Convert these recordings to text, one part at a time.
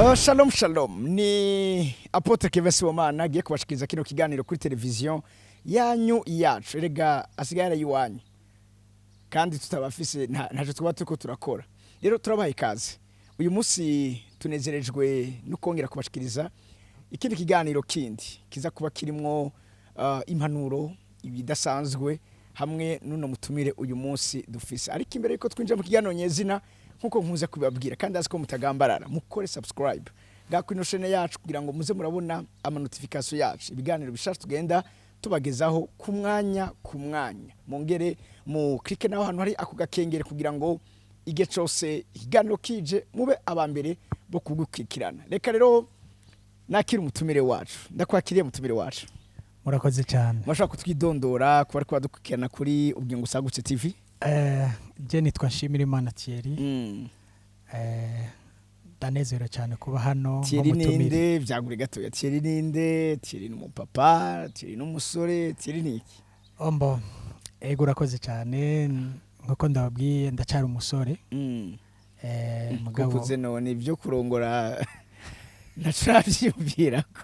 Shalom shalom ni Apotre Kevesi Womana agiye kubashikiriza kino kiganiro kuri televiziyo yanyu yacu erega asigara yiwanyu kandi tutabafise ntaje twaba turiko turakora rero turabaha ikaze uyu munsi tunezerejwe no kongera kubashikiriza ikindi kiganiro kindi kiza kuba kirimwo impanuro ibidasanzwe hamwe nuno mutumire uyu munsi dufise ariko imbere yuko twinjira mu kiganiro nyezina nkuko nkuze kubabwira kandi aziko mutagambarara mukore subscribe gakwino channel yacu kugira ngo muze murabona ama notification yacu ibiganiro bishasha tugenda tubagezaho ku mwanya mongere mu click naho hano hari ako gakengere kugira ngo ige cyose ikiganiro kije mube abambere bo kugukikirana reka rero nakira umutumire wacu ndakwakiriye mutumire wacu murakoze cyane mashaka kutwidondora kuba ariko badukikirana kuri ubwingo sagutse TV je nitwa Nshimira Imana Thierry danezero cyane kuba hano Thierry ninde byagure gato ya Thierry ninde Thierry n'umupapa Thierry n'umusore Thierry niki ombo ego urakoze cyane nkuko ndababwiye ndacyari umusore mugabo kuze none ibyo kurongora nacavyumvirako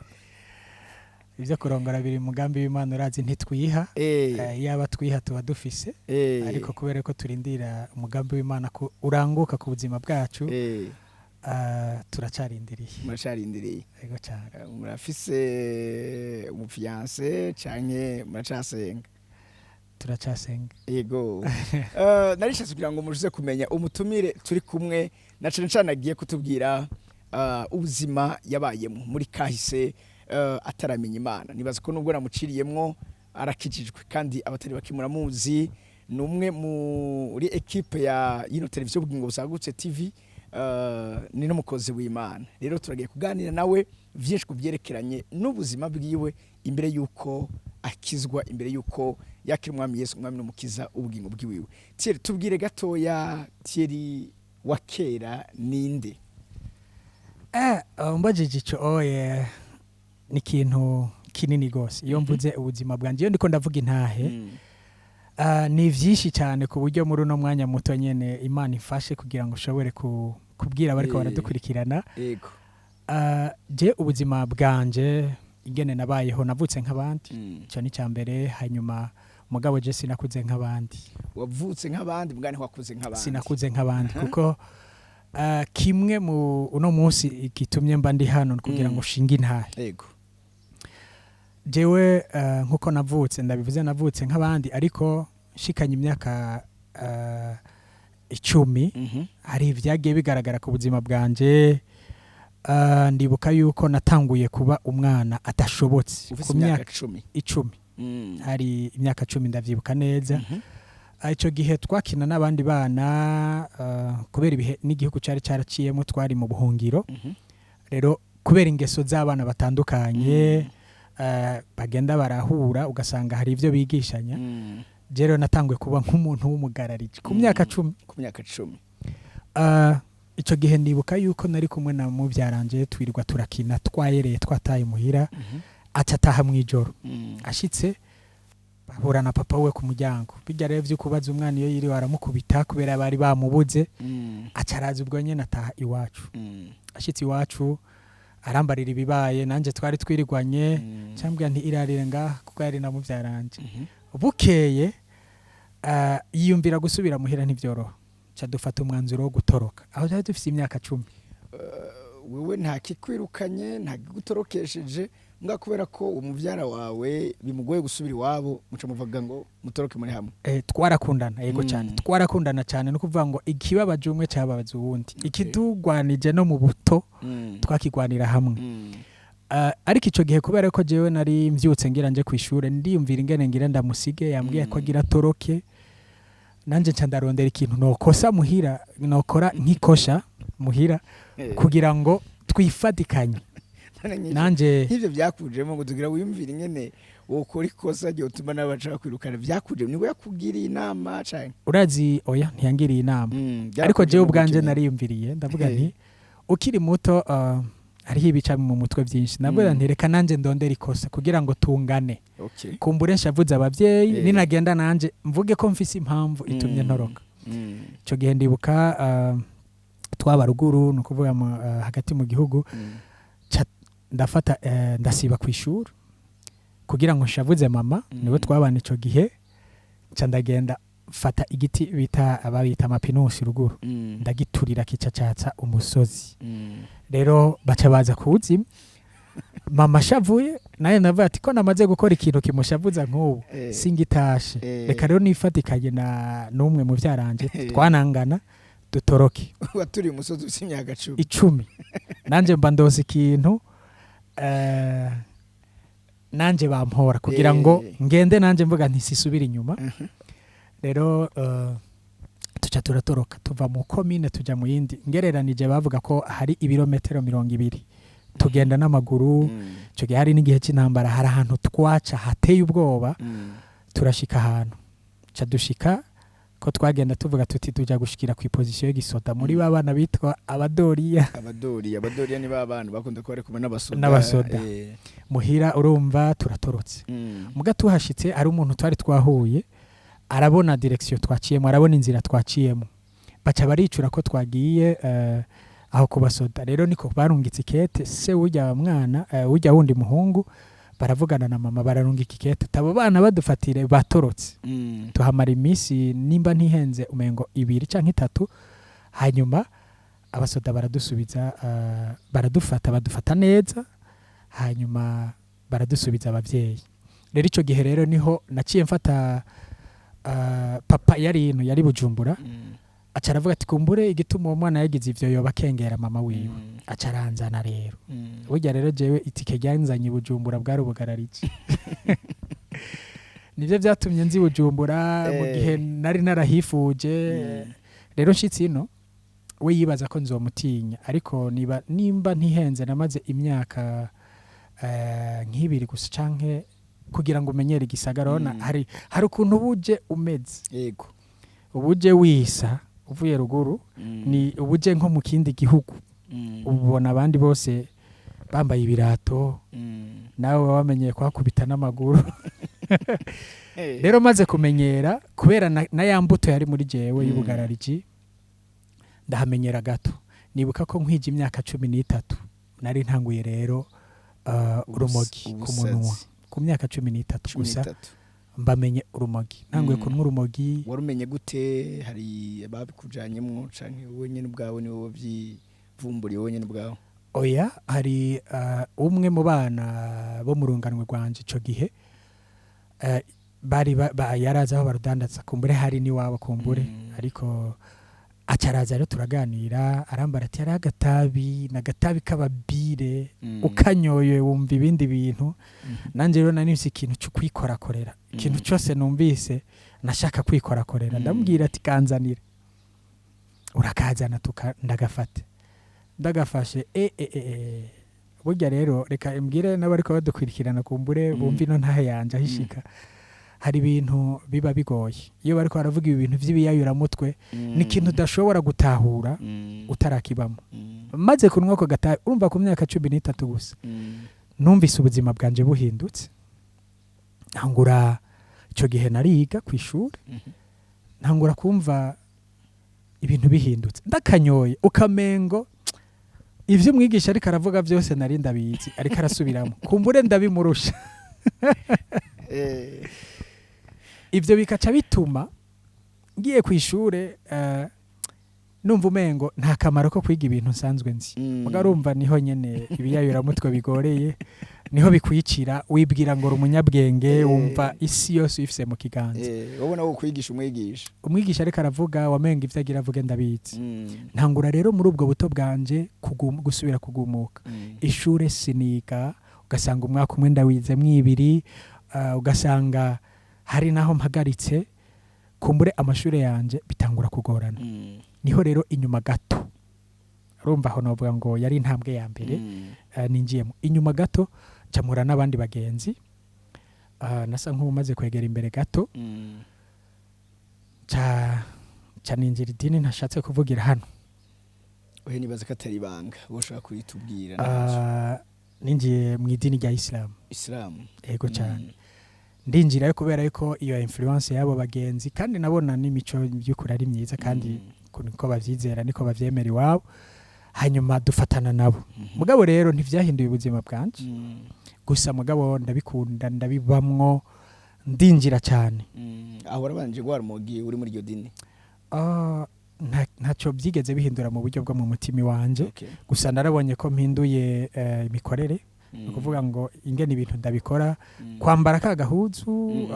ibyo kurongora biri mugambi w'Imana urazi ntitwiha yaba twiha tuba dufise ariko kubera ko turindira umugambi w'Imana ko uranguka ku buzima bwacu muracarindiriye ego cyane murafise umufiance canke muracasenga turacasenga yego narishatse kugira ngo muruze kumenya umutumire turi kumwe na cane agiye kutubwira ubuzima yabayemo muri kahise ataramenya Imana nibaza ko nubwo namuciriyemwo arakijijwe kandi abatari bakimura muzi numwe muri equipe ya yino televiziyo bwingo busagutse TV ni no mukozi w'Imana rero turagiye kuganira nawe vyinshi kuvyerekeranye n'ubuzima bwiwe imbere yuko akizwa imbere yuko yakira umwami Yesu umwami n'umukiza ubwingo bwiwe Thierry tubwire gatoya Thierry wa kera ninde mbajije ico ni kintu kinini gose iyo mvuze ubuzima bwanje iyo ndiko ndavuga intahe ni vyinshi cyane ku buryo muri no mwanya muto nyene Imana ifashe kugira ngo ushobore kubwira bariko baradukurikirana yego je ubuzima bwanje ingene nabayeho navutse nk'abandi cyo ni cyambere hanyuma mugabo je sinakuze nk'abandi wavutse nk'abandi mugane wakuze nk'abandi sinakuze nk'abandi kuko kimwe mu uno munsi gitumye mba ndi hano kugira ngo shinge intahe yego jewe nkuko navutse ndabivuze navutse nk'abandi ariko shikanye imyaka 10 hari ibyagiye bigaragara ku buzima bwanje ndibuka yuko natanguye kuba umwana atashobotse ku myaka 10 hari imyaka 10 ndavyibuka neza ico gihe twakina n'abandi bana kubera ibihe n'igihugu cyari cyaraciyemo twari mu buhungiro rero kubera ingeso z'abana batandukanye bagenda barahura ugasanga hari ivyo bigishanya jero natanguye kuba nk'umuntu w'umugararije ku myaka 10 ico gihe ndibuka yuko nari kumwe na mubyaranje twirirwa turakina twayereye twataye muhira acataha mwijoro ashitse bahura na papa we ku muryango bijya rero vy'ukubaza umwana iyo yiri waramukubita kubera bari bamubuze acaraza ubwo nyene ataha iwacu ashitse iwacu arambarira ibibaye nanje twari twirigwanye cyambwa nti irarire ngaha kuko yari na mubyaranje bukeye yiyumvira gusubira muhira ntivyoroha cha dufata umwanzuro wo gutoroka aho cyari dufise imyaka 10 wewe nta kikwirukanye nta gutorokesheje nga kubera ko umuvyara wawe bimugoye gusubira iwabo muca muvuga ngo mutoroke muri hamwe twarakundana yego cyane twarakundana cyane no kuvuga ngo ikibabaje umwe cyababaza uwundi ikidugwanije no mu buto twakigwanira hamwe ariko ico gihe kubera ko jewe nari mvyutse ngira nje kwishure ndiyumvira ingene ngira ndamusige yambwiye ko agira toroke nanje nca ndarondera ikintu nokosa muhira nokora nkikosha muhira kugira ngo twifatikanye nanje ivyo byakujemo ngo tugira wiyumvira ingene wokora ikosa ryo utuma n'abaca kwirukana byakuje niwe yakugiriye inama cyane urazi oya ntiyangiriye inama ariko jewe ubwanje nariyumviriye ndavuga nti ukiri muto hariho ibica mu mutwe byinshi nabwo ntireka nanje ndondera ikosa kugira ngo tungane kumbure nshavuze abavyeyi ninagenda nanje mvuge ko mfise impamvu itumye ntoroka ico gihe ndibuka twaba ruguru no kuvuga hagati mu gihugu ndafata ndasiba ku ishuri kugira ngo nshavuze mama niwe twabana ico gihe ca ndagenda fata igiti bita ababita amapinusi ruguru ndagiturira kicacatsa umusozi rero baca baza kuwuzima mama shavuye naye navuga ati ko namaze gukora ikintu kimushavuza nk'ubu singitashe reka rero nifatikanye na numwe mu vyaranje twanangana dutoroke waturiye umusozi usimyaka 10 nanje mba ndose ikintu nanje bampora kugira ngo ngende nanje mvuga nti sisubira inyuma rero tuca turatoroka tuva mu komine tuja mu yindi ngereranije bavuga ko hari ibirometero 200 tugenda n'amaguru cyo gihe hari n'igihe cy'intambara hari ahantu twaca hateye ubwoba turashika ahantu ca dushika ko twagenda tuvuga tuti tuja gushikira ku position y'igisoda muri babana bitwa abadoriya ni babana bakunda ko bari kumwe n'abasoda muhira urumva turatorotse muga tuhashitse ari umuntu twari twahuye arabona direction twaciyemo arabona inzira twaciyemo baca baricura ko twagiye aho kubasoda rero niko barungitse ikete se ujya mwana ujya wundi muhungu baravugana na mama bararungika ikete tabo bana badufatire batorotse tuhamara iminsi nimba ntihenze umengo 2 canke 3 hanyuma abasoda baradusubiza badufata neza hanyuma baradusubiza abavyeyi rero ico gihe rero niho naciye mfata papa yari Bujumbura acaravuga ati kumbure igituma uwo mwana yagize ivyo yoba kengera mama wiwe acaranzana rero burya rero jewe itike ryanzanye Bujumbura bwari ubugarariki nivyo vyatumye nzi Bujumbura mu gihe nari narahifuje rero nshitsi ino we yibaza ko nzomutinya ariko nimba ntihenze namaze imyaka nk'ibiri gusa canke kugira ngo umenyere igisagara ona hari ukuntu ubuje umeze yego ubuje wisa uvuye ruguru ni ubuje nko mu kindi gihugu ubona abandi bose bambaye ibirato nawe wamenyeye kwakubita n'amaguru rero maze kumenyera kubera na ya mbuto yari muri jewe y'ubugarariki ndahamenyera gato nibuka ko nkwije imyaka 13 nari ntanguye rero urumogi ku munwa ku myaka 13 gusa mbamenye urumogi ntanguye kunwa urumogi warumenye gute hari ababikujanyemo canke wowe nyene ubwawe ni wowe vyivumburiye wowe nyene ubwawe oya hari umwe mu bana bo mu runganwe rwanje ico gihe bari yaraza aho barudandaza kumbure hari ni wabo kumbure ariko acaraza rero turaganira arambara ati ari agatabi k'ababire ukanyoye wumva ibindi bintu nanje rero nanise ikintu cyo kwikorakorera ikintu cyose numvise nashaka kwikorakorera ndambwira ati kanzanira urakazana ndagafate ndagafashe burya rero reka imbwire n'abariko badukwirikirana kumbure bumva ino ntahe yanje ahishika hari ibintu biba bigoye iyo bariko baravuga ibi bintu vy'ibiyayuramutwe ni ikintu udashobora gutahura utarakibamo maze kunwa ko gatabi urumva ku myaka 13 gusa numvise ubuzima bwanje buhindutse ntangura ico gihe nariga ku ishuri ntangura kumva ibintu bihindutse ndakanyoye ukamengo ivyo mwigisha ariko aravuga byose nari ndabizi ariko arasubiramo kumbure ndabimurusha ivyo bikaca bituma ngiye ku ishure numva umengo nta kamaro ko kwiga ibintu nsanzwe nzi mugarumva niho nyene ibiyayuramutwe bigoreye niho bikwicira wibwira ngo umunyabwenge wumva isi yose ifise mu kiganza wabona wo kwigisha umwigisha ariko aravuga wamenga ivyo agira avuge ndabizi ntangura rero muri ubwo buto bwanje gusubira kugumuka ishure siniga ugasanga umwaka umwe ndawize mwibiri ugasanga hari naho mpagaritse kumbure amashure yanje bitangura kugorana niho rero inyuma gato urumva aho novuga ngo yari intambwe ya mbere ninjiyemo inyuma gato camura n'abandi bagenzi nasa nk'umaze kwegera imbere gato ca ninjira idini ntashatse kuvugira hano ohe nibaza ko atari ibanga woshaka kuritubwira ninjiye mu idini rya Islam yego cyane ndinjira kubera yuko iyo influence yabo bagenzi kandi nabona n'imico by'ukuri ari myiza kandi niko bavyizera niko bavyemera iwabo hanyuma dufatana nabo mugabo rero ntivyahinduye ubuzima bwanje gusa mugabo ndabikunda ndabibamwo ndinjira cyane aho warabanje gwa urumogi uri muri iryo dini ntacyo byigeze bihindura mu buryo bwo mu mutima wanje gusa narabonye ko mpinduye imikorere ukuvuga ngo ingene ibintu ndabikora kwambara ka gahuzu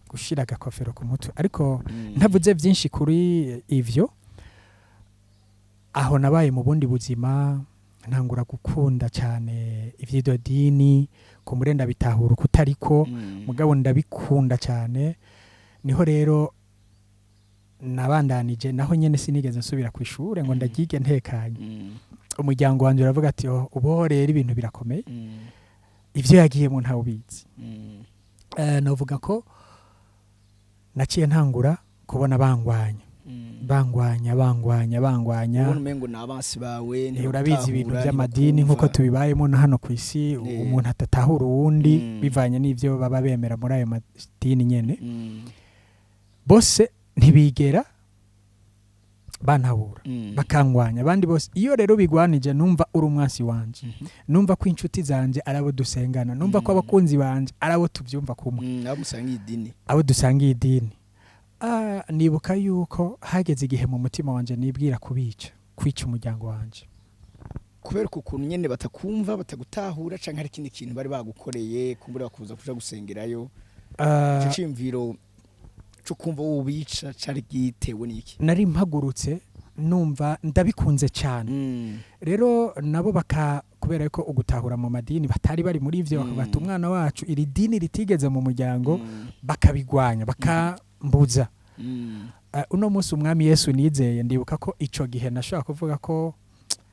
gushira agakofero ku mutwe ariko ntavuze byinshi kuri ivyo aho nabaye mu bundi buzima ntangura gukunda cyane ivyo dini ku murenda bitahura kutariko mugabo ndabikunda cyane niho rero nabandanije naho nyene sinigeze nsubira ku ishure ngo ndagige ntekanye umuryango wanje uravuga ati ubo rero ibintu birakomeye ivyo yagiye mu ntawo bizi novuga ko naciye ntangura kubona bangwanya ubona umengo nabansi bawe urabizi ibintu by'amadini nkuko tubibayemo na hano ku isi umuntu atatahura uwundi bivanye n'ivyo baba bemera muri ayo madini nyene bose ntibigera bantabura bakangwanya abandi bose iyo rero bigwanije numva urumwasi wanje numva ko inshuti zanje arabo dusengana numva ko abakunzi banje arabo tuvyumva kumwe abo dusangiye idini nibuka yuko hageze igihe mu mutima wanje nibwira kwica umuryango wanje kubera ukuntu nyene batakumva batagutahura canke hari ikindi kintu bari bagukoreye kumbura bakuza kuja gusengerayo cicimviro cyo kumva ubica cari gitewe niki nari mpagurutse numva ndabikunze cyane rero nabo kubera ko ugutahura mu madini batari bari muri ivyo bakabata umwana wacu iri dini ritigeze mu muryango bakabigwanya bakambuza uno munsi umwami Yesu nizeye ndibuka ko ico gihe nashaka kuvuga ko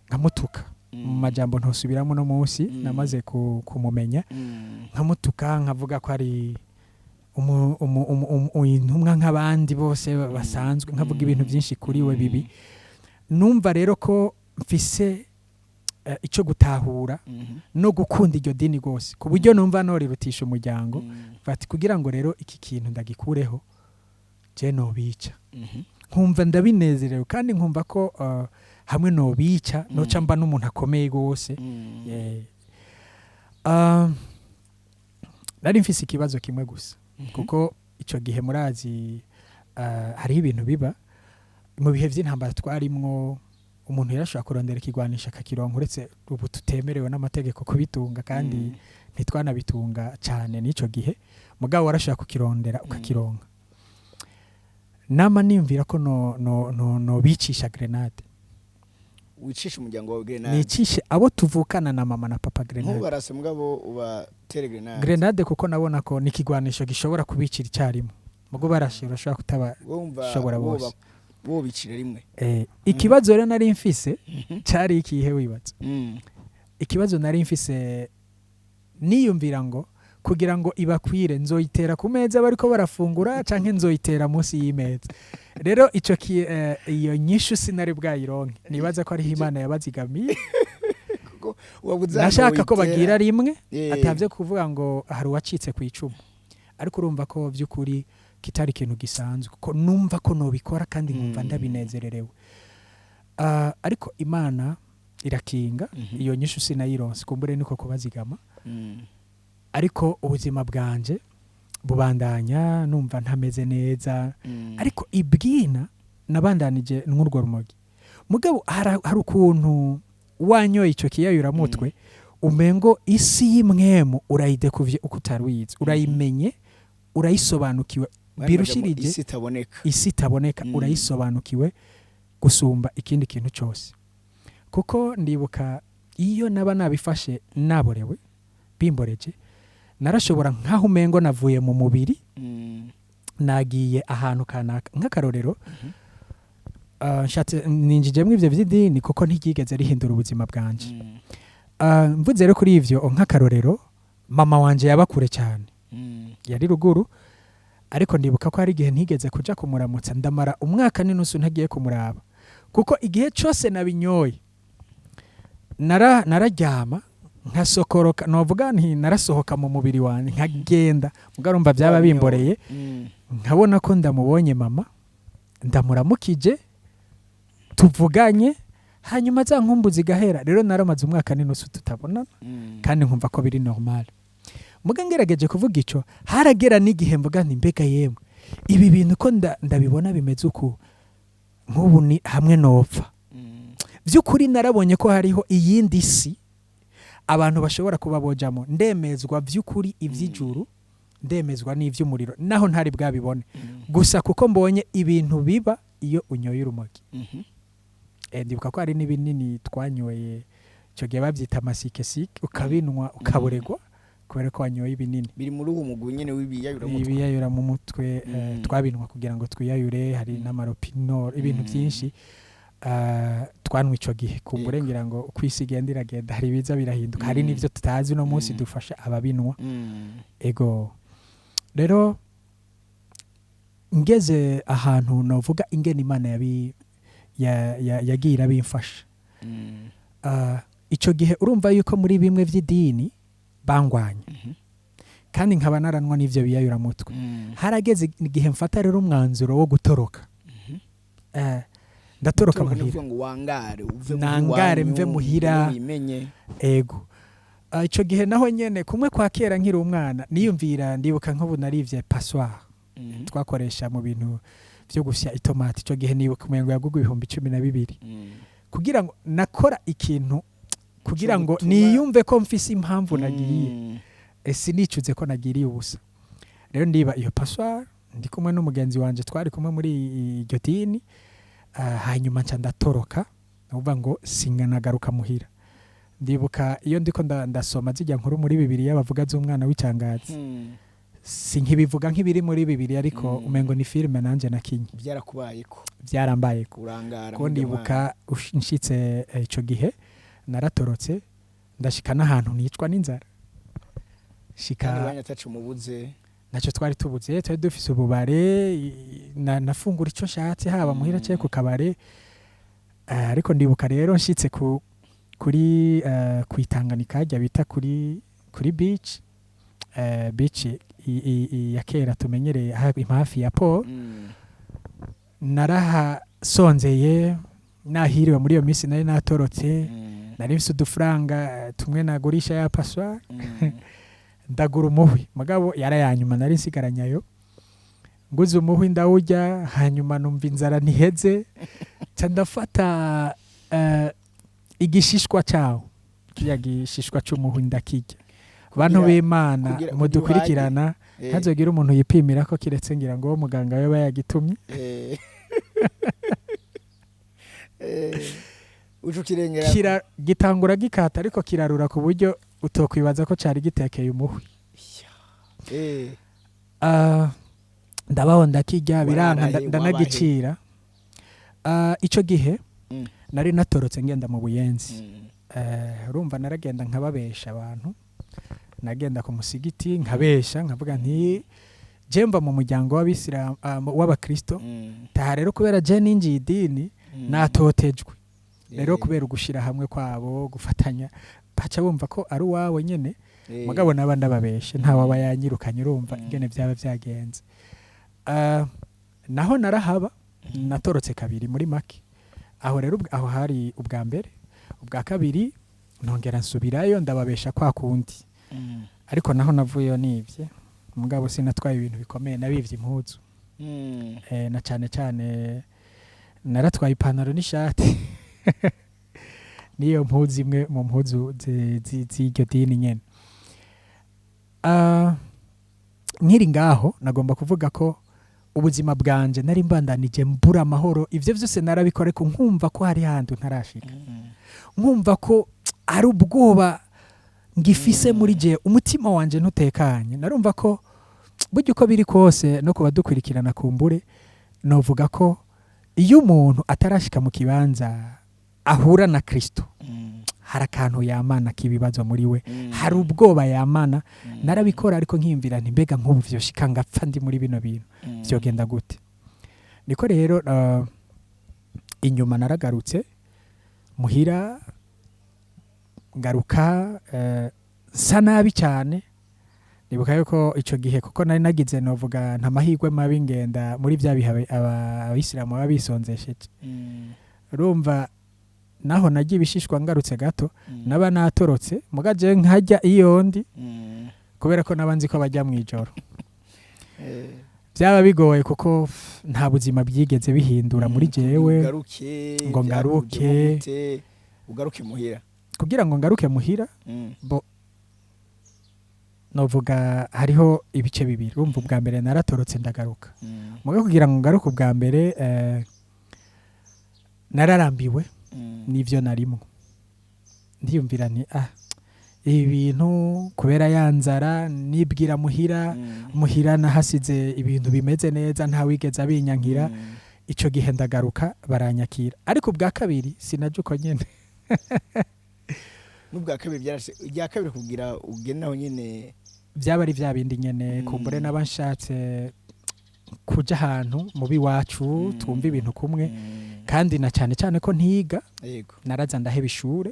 nkamutuka mu majambo ntosubiramo no munsi namaze kumumenya nkamutuka nkavuga ko ari intumwa nk'abandi bose basanzwe nkavuga ibintu byinshi kuri we bibi numva rero ko mfise ico gutahura no gukunda iryo dini gose ku buryo numva norirutisha umuryango bati kugira ngo rero iki kintu ndagikureho je no bica nkumva ndabinezerewe kandi nkumva ko hamwe no bica noca mba n'umuntu akomeye gose nari mfise ikibazo kimwe gusa kuko ico gihe murazi hari ibintu biba mu bihe vy'intambara twarimwo umuntu yarashaka kurondera ikigwanisha akakironka uretse ubu tutemerewe n'amategeko kubitunga kandi ntitwanabitunga cyane n'ico gihe mugabo warashaka kukirondera ukakironka nama nimvira ko no bicisha grenade wicisha umuryango wa grenade nicishe abo tuvukana na mama na papa grenade ntubarase mugabo ubatere grenade kuko nabona ko nikigwanisho gishobora kubicira icyarimwe mugo barashira ushaka kutaba shobora bose bo bicira rimwe ikibazo rero nari mfise cyari ikihe wibatse ikibazo nari mfise niyumvira ngo kugira ngo ibakwire nzoyitera ku meza bariko barafungura canke nzoyitera munsi y'imeza rero ico iyo nyishu sinari bwayironke nibaza ko ari Imana yabazigamiye nashaka ko bagira rimwe atavye kuvuga ngo hari uwacitse ku icumu ariko urumva ko by'ukuri kitari ikintu gisanzwe ko numva ko nobikora kandi nkumva ndabinezererewe ariko Imana irakinga iyo nyishu sinayironse kumbure niko kubazigama ariko ubuzima bwanje bubandanya numva ntameze neza ariko ibwina nabandanije n'urwo rumogi mugabo hari ukuntu wanyoye ico kiyayura mutwe umengo isi y'imwemu urayidekuvye uko utaruyize urayimenye urayisobanukiwe birushirije isi itaboneka urayisobanukiwe gusumba ikindi kintu cyose kuko ndibuka iyo naba nabifashe naborewe bimboreje narashobora nkaho umengo navuye mu mubiri nagiye ahantu kanaka nk'akarorero nshatse ninjijemwe ivyo vy'idini kuko ntigigeze rihindura ubuzima bwanje mvuze rero kuri ivyo nk'akarorero mama wanje yabakure cyane yari ruguru ariko ndibuka ko hari igihe ntigeze kuja kumuramutsa ndamara umwaka n'inusu ntagiye kumuraba kuko igihe cyose nabinyoye nararyama nkasokoroka novuga nti narasohoka mu mubiri wanjye nkagenda mugarumva byaba bimboreye nkabona ko ndamubonye mama ndamuramukije tuvuganye hanyuma za nkumbu zigahera. Rero naramaze umwaka n'inusu tutabonana kandi nkumva ko biri normal. Muga ngerageje kuvuga ico haragera n'igihe mvuga nti mbega yemwe ibi bintu ko ndabibona bimeze uku nk'ubu ni hamwe nopfa. Vy'ukuri narabonye ko hariho iyindi si abantu bashobora kuba bojamo. Ndemezwa vy'ukuri ivy'ijuru, ndemezwa n'ivy'umuriro naho ntari bwabibone gusa kuko mbonye ibintu biba iyo unyoye urumogi. Ndibuka ko hari n'ibinini twanyoye cyo gihe bavyita amasike ukabinwa ukaburegwa kubera ko wanyoye ibinini biri muri uwo mugwi nyene w'ibiyayura mu mutwe. Twabinwa kugira ngo twiyayure, hari n'amaropino ibintu byinshi twanwa ico gihe kumburengira ngo kwisiga ndiragenda hari biza birahinduka. Hari n'ivyo tutazi no munsi dufasha ababinwa. Ego rero ngeze ahantu novuga ingene Imana yagira bimfasha. Ico gihe urumva yuko muri bimwe vy'idini bangwanye kandi nkaba naranwa n'ivyo biyayura mutwe. Harageze igihe mfata rero umwanzuro wo gutoroka. Ndatoroka muhira nangare mve muhira. Ego ico gihe naho nyene kumwe kwa kera nkiri umwana niyumvira ndibuka nk'ubu narivye passoir twakoresha mu bintu byo gusya itomati. Ico gihe nibuka umengo yagugu 12,000 kugira ngo nakora ikintu kugira ngo niyumve ko mfise impamvu nagiye sinicuze ko nagiriye ubusa. Rero ndiba iyo passoir ndi kumwe n'umugenzi wanje twari kumwe muri iryo dini. Hanyuma nca ndatoroka uvuga ngo singanagaruka muhira. Ndibuka iyo ndiko ndasoma zijya nkuru muri Bibiliya bavuga z'umwana w'icangazi. Sinkibivuga nk'ibiri muri Bibiliya ariko umengo ni filme nanje nakinye. Byarambayeko urangara. Ko ndibuka nshitse ico gihe naratorotse ndashika n'ahantu nicwa n'inzara. Kandi banyatacu mubuze naco twari tubuze twari dufise ububare nafungura ico nshatse haba muhira cye ku kabare. Ariko ndibuka rero nshitse kuri kwitanganika ajya bita kuri beach ya kera tumenyereye hafi ya Paul. Naraha sonzeye nahiriwe muri iyo minsi nari natorotse. Nari mfise udufaranga tumwe nagurisha ya passoir. Ndagura umuhwi mugabo yarayanyuma nari nsigaranyayo. Nguze umuhwi ndawujya hanyuma numva inzara ntiheze ca ndafata igishishwa cyawo gishishwa cy'umuhwi ndakijya. Abantu b'Imana mudukurikirana hazogira umuntu yipimira ko kiretse ngira ngo muganga we bayagitumye. Kira gitangura gikata ariko kirarura ku buryo utokwibaza ko cari gitekeye umuhwi. Ndabaho ndakijya biranka ndanagicira. Ico gihe nari natorotse ngenda mu Buyenzi. Urumva naragenda nkababesha abantu. Nagenda ku musigiti nkabesha nkavuga nti jemba mu muryango w'abakristo. Taha rero kubera je ninjiye idini natotejwe. Rero kubera ugushira hamwe kwabo gufatanya baca bumva ko ari wawe nyene mugabo nabandi ababeshe nta waba yanyirukanye. Urumva ingene byaba byagenze. Naho narahaba natorotse kabiri muri make. Aho rero aho hari ubwa mbere ubwa kabiri nongera nsubirayo ndababesha kwa kundi. Ariko naho navuyeyo nivye mugabo sinatwaye ibintu bikomeye nabivye impuzu. Na cyane naratwaye ipantaro n'ishati. Niyo mpuzu imwe mu mpuzu z'iryo dini nyene. Nkiri ngaho nagomba kuvuga ko ubuzima bwanje nari mbandanije mbura amahoro. Ivyo vyose narabikore ko nkumva ko hari hantu ntarashika. Nkumva ko ari ubwoba ngifise muri je umutima wanje ntutekanye. Narumva ko buryo uko biri kose no kuba dukurikirana kumbure novuga ko iyo umuntu atarashika mu kibanza ahura na Kristo hari akantu yamana kibibazo muri we. Hari ubwoba yamana. Narabikora ariko nkiyumvira nti mbega nk'ubu vyoshika ngapfa ndi muri bino bintu vyogenda gute. Niko rero inyuma naragarutse muhira ngaruka sa nabi cyane. Nibuka yuko ico gihe kuko nari nagize novuga nta mahirwe mabi ngenda muri bya bihawe abisilamu babisonzesheje. urumva naho nagiye ibishishwa ngarutse gato naba natorotse mugaje nkajya iyo ndi kubera ko nabanzi ko bajya mu ijoro byaba bigoye kuko nta buzima byigeze bihindura muri jewe ngo ugaruke muhira kugira ngo ngaruke muhira bo novuga hariho ibice bibiri urumva ubwa mbere naratorotse ndagaruka muga kugira ngo ngaruke ubwa mbere nararambiwe n'ivyo narimo ndiyumvira ni ibintu kubera yanzara nibwira muhira nahasize ibintu bimeze neza nta wigeze abinyankira ico gihe ndagaruka baranyakira ariko ubwa kabiri sinaje uko nyene n'ubwa kabiri bya kabiri kugira ugenaho nyene byaba ari bya bindi nyene kumbure n'abanshatse kuja ahantu mubi wacu twumva ibintu kumwe kandi na cyane cyane ko ntiga naraza ndaheba ishure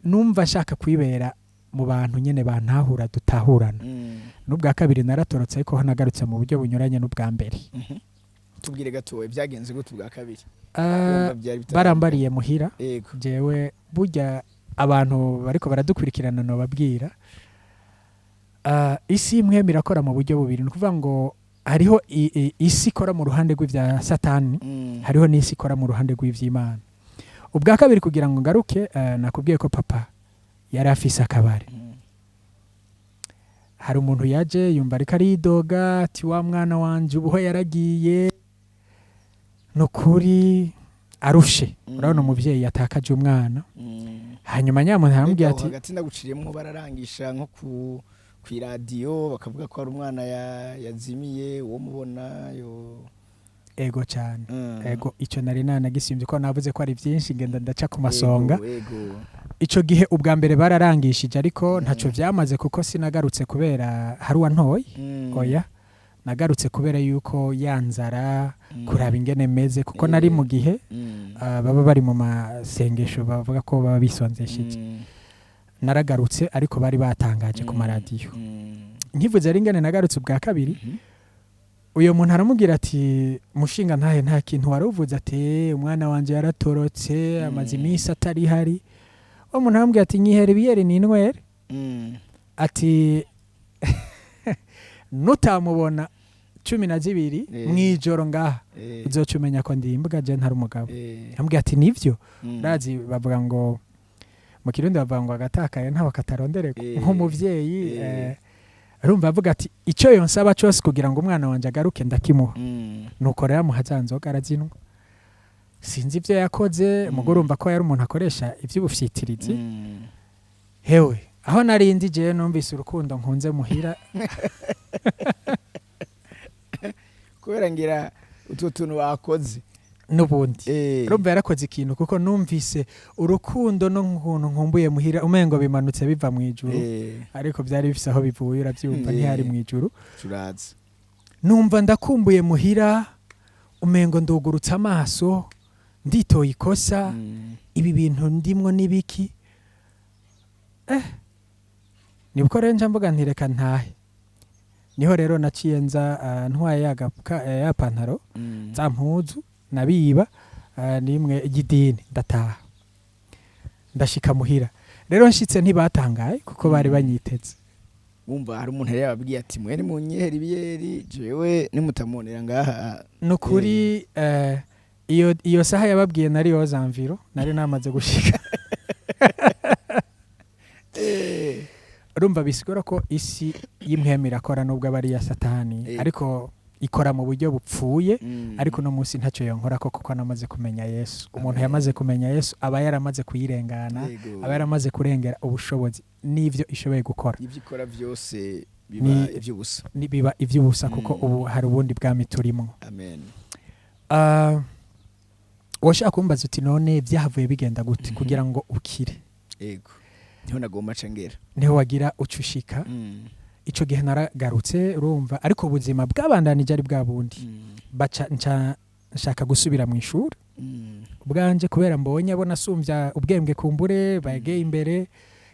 numva nshaka kwibera mu bantu nyene bantahura dutahurana n'ubwa kabiri naratorotse ariko nagarutse mu buryo bunyuranye n'ubwa mbere tubwire gatowe byagenze gute ubwa kabiri barambariye muhira jewe burya abantu bariko baradukurikirana no babwira isi imwe mirakora mu buryo bubiri ni kuvuga ngo hariho isi ikora mu ruhande rw'ivya satani hariho n'isi ikora mu ruhande rw'ivy'Imana ubwa kabiri kugira ngo ngaruke nakubwiye ko papa yari afise akabare hari umuntu yaje yumva ariko aridoga ati wa mwana wanje ubuho yaragiye nukuri arushe urabona umuvyeyi yatakaje umwana hanyuma nyamuntu aramubwira ati hagati ndaguciriyemo bararangisha nko ku radio bakavuga ko ari umwana yazimiye uwo mubona yo ego cyane ego icyo nari nanagisimvye ko navuze ko ari byinshi ngenda ndaca ku masonga ico gihe ubwa mbere bararangishije ariko ntaco vyamaze kuko sinagarutse kubera hari wantoye oya nagarutse kubera yuko yanzara kuraba ingene meze kuko nari mu gihe baba bari mu masengesho bavuga ko baba bisonzeshije naragarutse ariko bari batangaje ku maradiyo nkivuze ari ingene nagarutse ubwa kabiri uyo muntu aramubwira ati mushinga ntahe nta kintu waruvuze ati umwana wanje yaratorotse amazi iminsi atari hari uwo muntu aramubwira ati nyihera ibiyeri n'inwere ati nutamubona 12 mwijoro ngaha uzoca umenya ko ndi imbuga je ntari umugabo aramubwira ati nivyo urazi bavuga ngo mu kirundi bavuga ngo agatakaye ntawe katarondereka nk'umuvyeyi arumva avuga ati icyo yonsaba cyose kugira ngo umwana wanje agaruke ndakimuha nuko rero muhazanzoga arazinwa sinzi ivyo yakoze mugorumva ko yari umuntu akoresha ivy'ubufyitirizi hewe aho narindi je numvise urukundo nkunze muhira kubera ngira utwo tuntu wakoze nubundi rumva yarakoze ikintu kuko numvise urukundo no nkuntu nkumbuye muhira umengo bimanutse biva mu ijuru ariko byari bifise aho bivuye uravyumva ntihari mu ijuru turaza numva ndakumbuye muhira umengo ndugurutse amaso nditoye ikosa ibi bintu ndimwo nibiki nibwo rero nja mvuga ntireka ntahe niho rero naciye nza ntwaye ya pantaro za mpuzu nabiba nimwe igidini ndataha ndashika muhira rero nshitse ntibatangaye kuko bari banyiteze wumva hari umuntu yababwiye ati mwene munyehera ibiyeri jewe nimutamonera ngaha nukuri iyo saha yababwiye nari yozamviro nari namaze gushika urumva bisigura ko isi y'imwemi irakora nubwo aba ari iya satani ariko ikora mu buryo bupfuye ariko no munsi ntacyo yonkora ko kuko namaze kumenya Yesu umuntu yamaze kumenya Yesu aba yaramaze kuyirengana aba yaramaze kurengera ubushobozi n'ivyo ishoboye gukora ivyo ikora byose biba ivy'ubusa biba ivy'ubusa kuko ubu hari ubundi bwami turimo amen washaka kumbaza uti none byahavuye bigenda gute kugira ngo ukire yego niho nagomba cengera niho wagira ucushika ico gihe naragarutse urumva ariko ubuzima bwabandanije ari bwa bundi baca nshaka gusubira mu ishuri ubwanje kubera mbonye abo nasumvya ubwembwe kumbure bageye imbere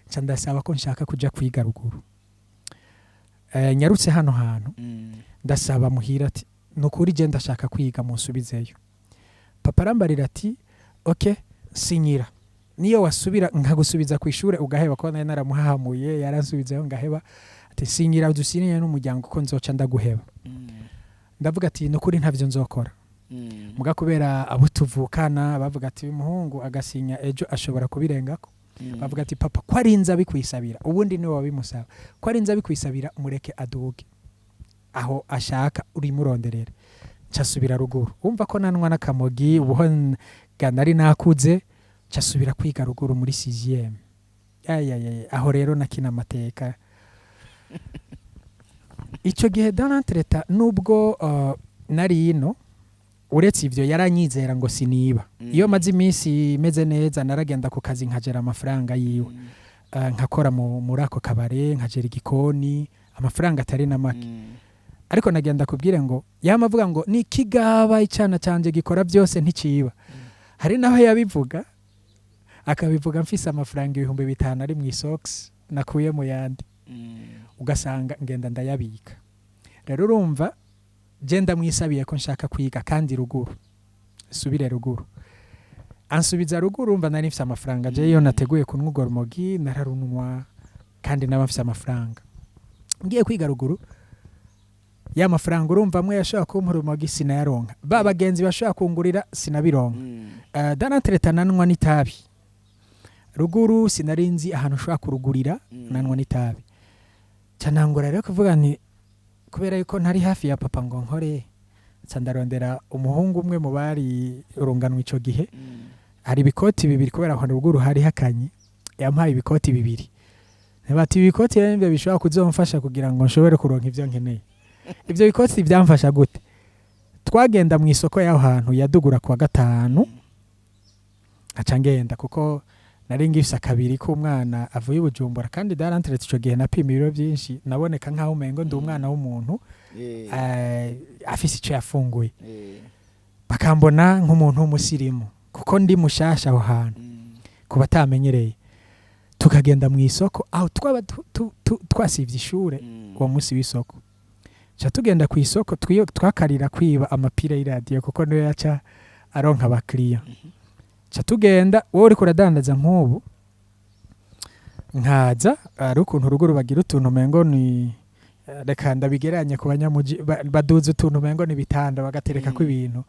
nca ndasaba ko nshaka kuja kwiga ruguru nyarutse hano hantu ndasaba muhira ati nukuri je ndashaka kwiga munsubizeyo papa arambarira ati okay sinyira niyo wasubira nkagusubiza ku ishure ugaheba ko nari naramuhahamuye yaransubizayo ngaheba ati sinyira udusinye n'umuryango ko nzoca ndaguheba ndavuga ati no kuri ntavyo nzokora muga kubera abo tuvukana bavuga ati umuhungu agasinya ejo ashobora kubirengako bavuga ati papa ko arinza bikwisabira ubundi niwe wabimusaba ko arinza bikwisabira mureke aduge aho ashaka uri muronderere casubira ruguru umva ko nanwa nakamogi ubuho nari nakuze casubira kwiga ruguru muri 6e aho rero nakina amateka ico gihe danantreta nubwo nari ino uretse ivyo yaranyizera ngo siniba iyo maze iminsi meze neza naragenda ku kazi nkajera amafaranga yiwe nkakora muri ako kabare nkajera igikoni amafaranga atari na make ariko nagenda kubwire ngo yamavuga ngo ni kigaba icana canje gikora byose nticiba hari naho yabivuga akabivuga mfise amafaranga 5,000 ari mu isocks nakuye mu yandi ugasanga ngenda ndayabika rero urumva genda mwisabiye ko nshaka kwiga kandi ruguru subire ruguru ansubiza ruguru umva nari mfise amafaranga je yo nateguye kunwa urumogi nararunwa kandi naba mfise amafaranga ngiye kwiga ruguru ya mafaranga urumva amwe yashaka kumpa urumogi sinayaronka ba bagenzi bashaka kungurira sinabironka danantreta nanwa n'itabi ruguru sinarinzi ahantu ushaka kurugurira nanwa n'itabi canangura rero kuvuga nti kubera yuko ntari hafi ya papa ngo nkore ndarondera umuhungu umwe mu bari urunganwa ico gihe hari ibikoti bibiri kubera aho ruguru hari hakanye yampaye ibikoti bibiri ntibati ibikoti rero bishobora kuzomfasha kugira ngo nshobore kuronka ivyo nkeneye ivyo bikoti byamfasha gute twagenda mu isoko y'aho hantu yadugura kwa gatanu aca ngenda kuko nari ngifisa kabiri ko umwana avuye Bujumbura kandi darantrete ico gihe napima ibiro byinshi naboneka nkaho umengo ndi umwana w'umuntu afise ico yafunguye bakambona nk'umuntu w'umusirimu kuko ndi mushasha aho hantu kuba tamenyereye tukagenda mu isoko aho twaba twasivye ishure uwo munsi w'isoko cha tugenda ku isoko twakarira kwiba amapira y'iradio kuko niyo yaca aronka abakiriya cha tugenda wowe uri kuradandaza nk'ubu nkaza ari ukuntu ruguru bagira utuntu mengo ni reka ndabigeranye ku banyamuji baduza utuntu mengo ni bitanda bagatereka ko ibintu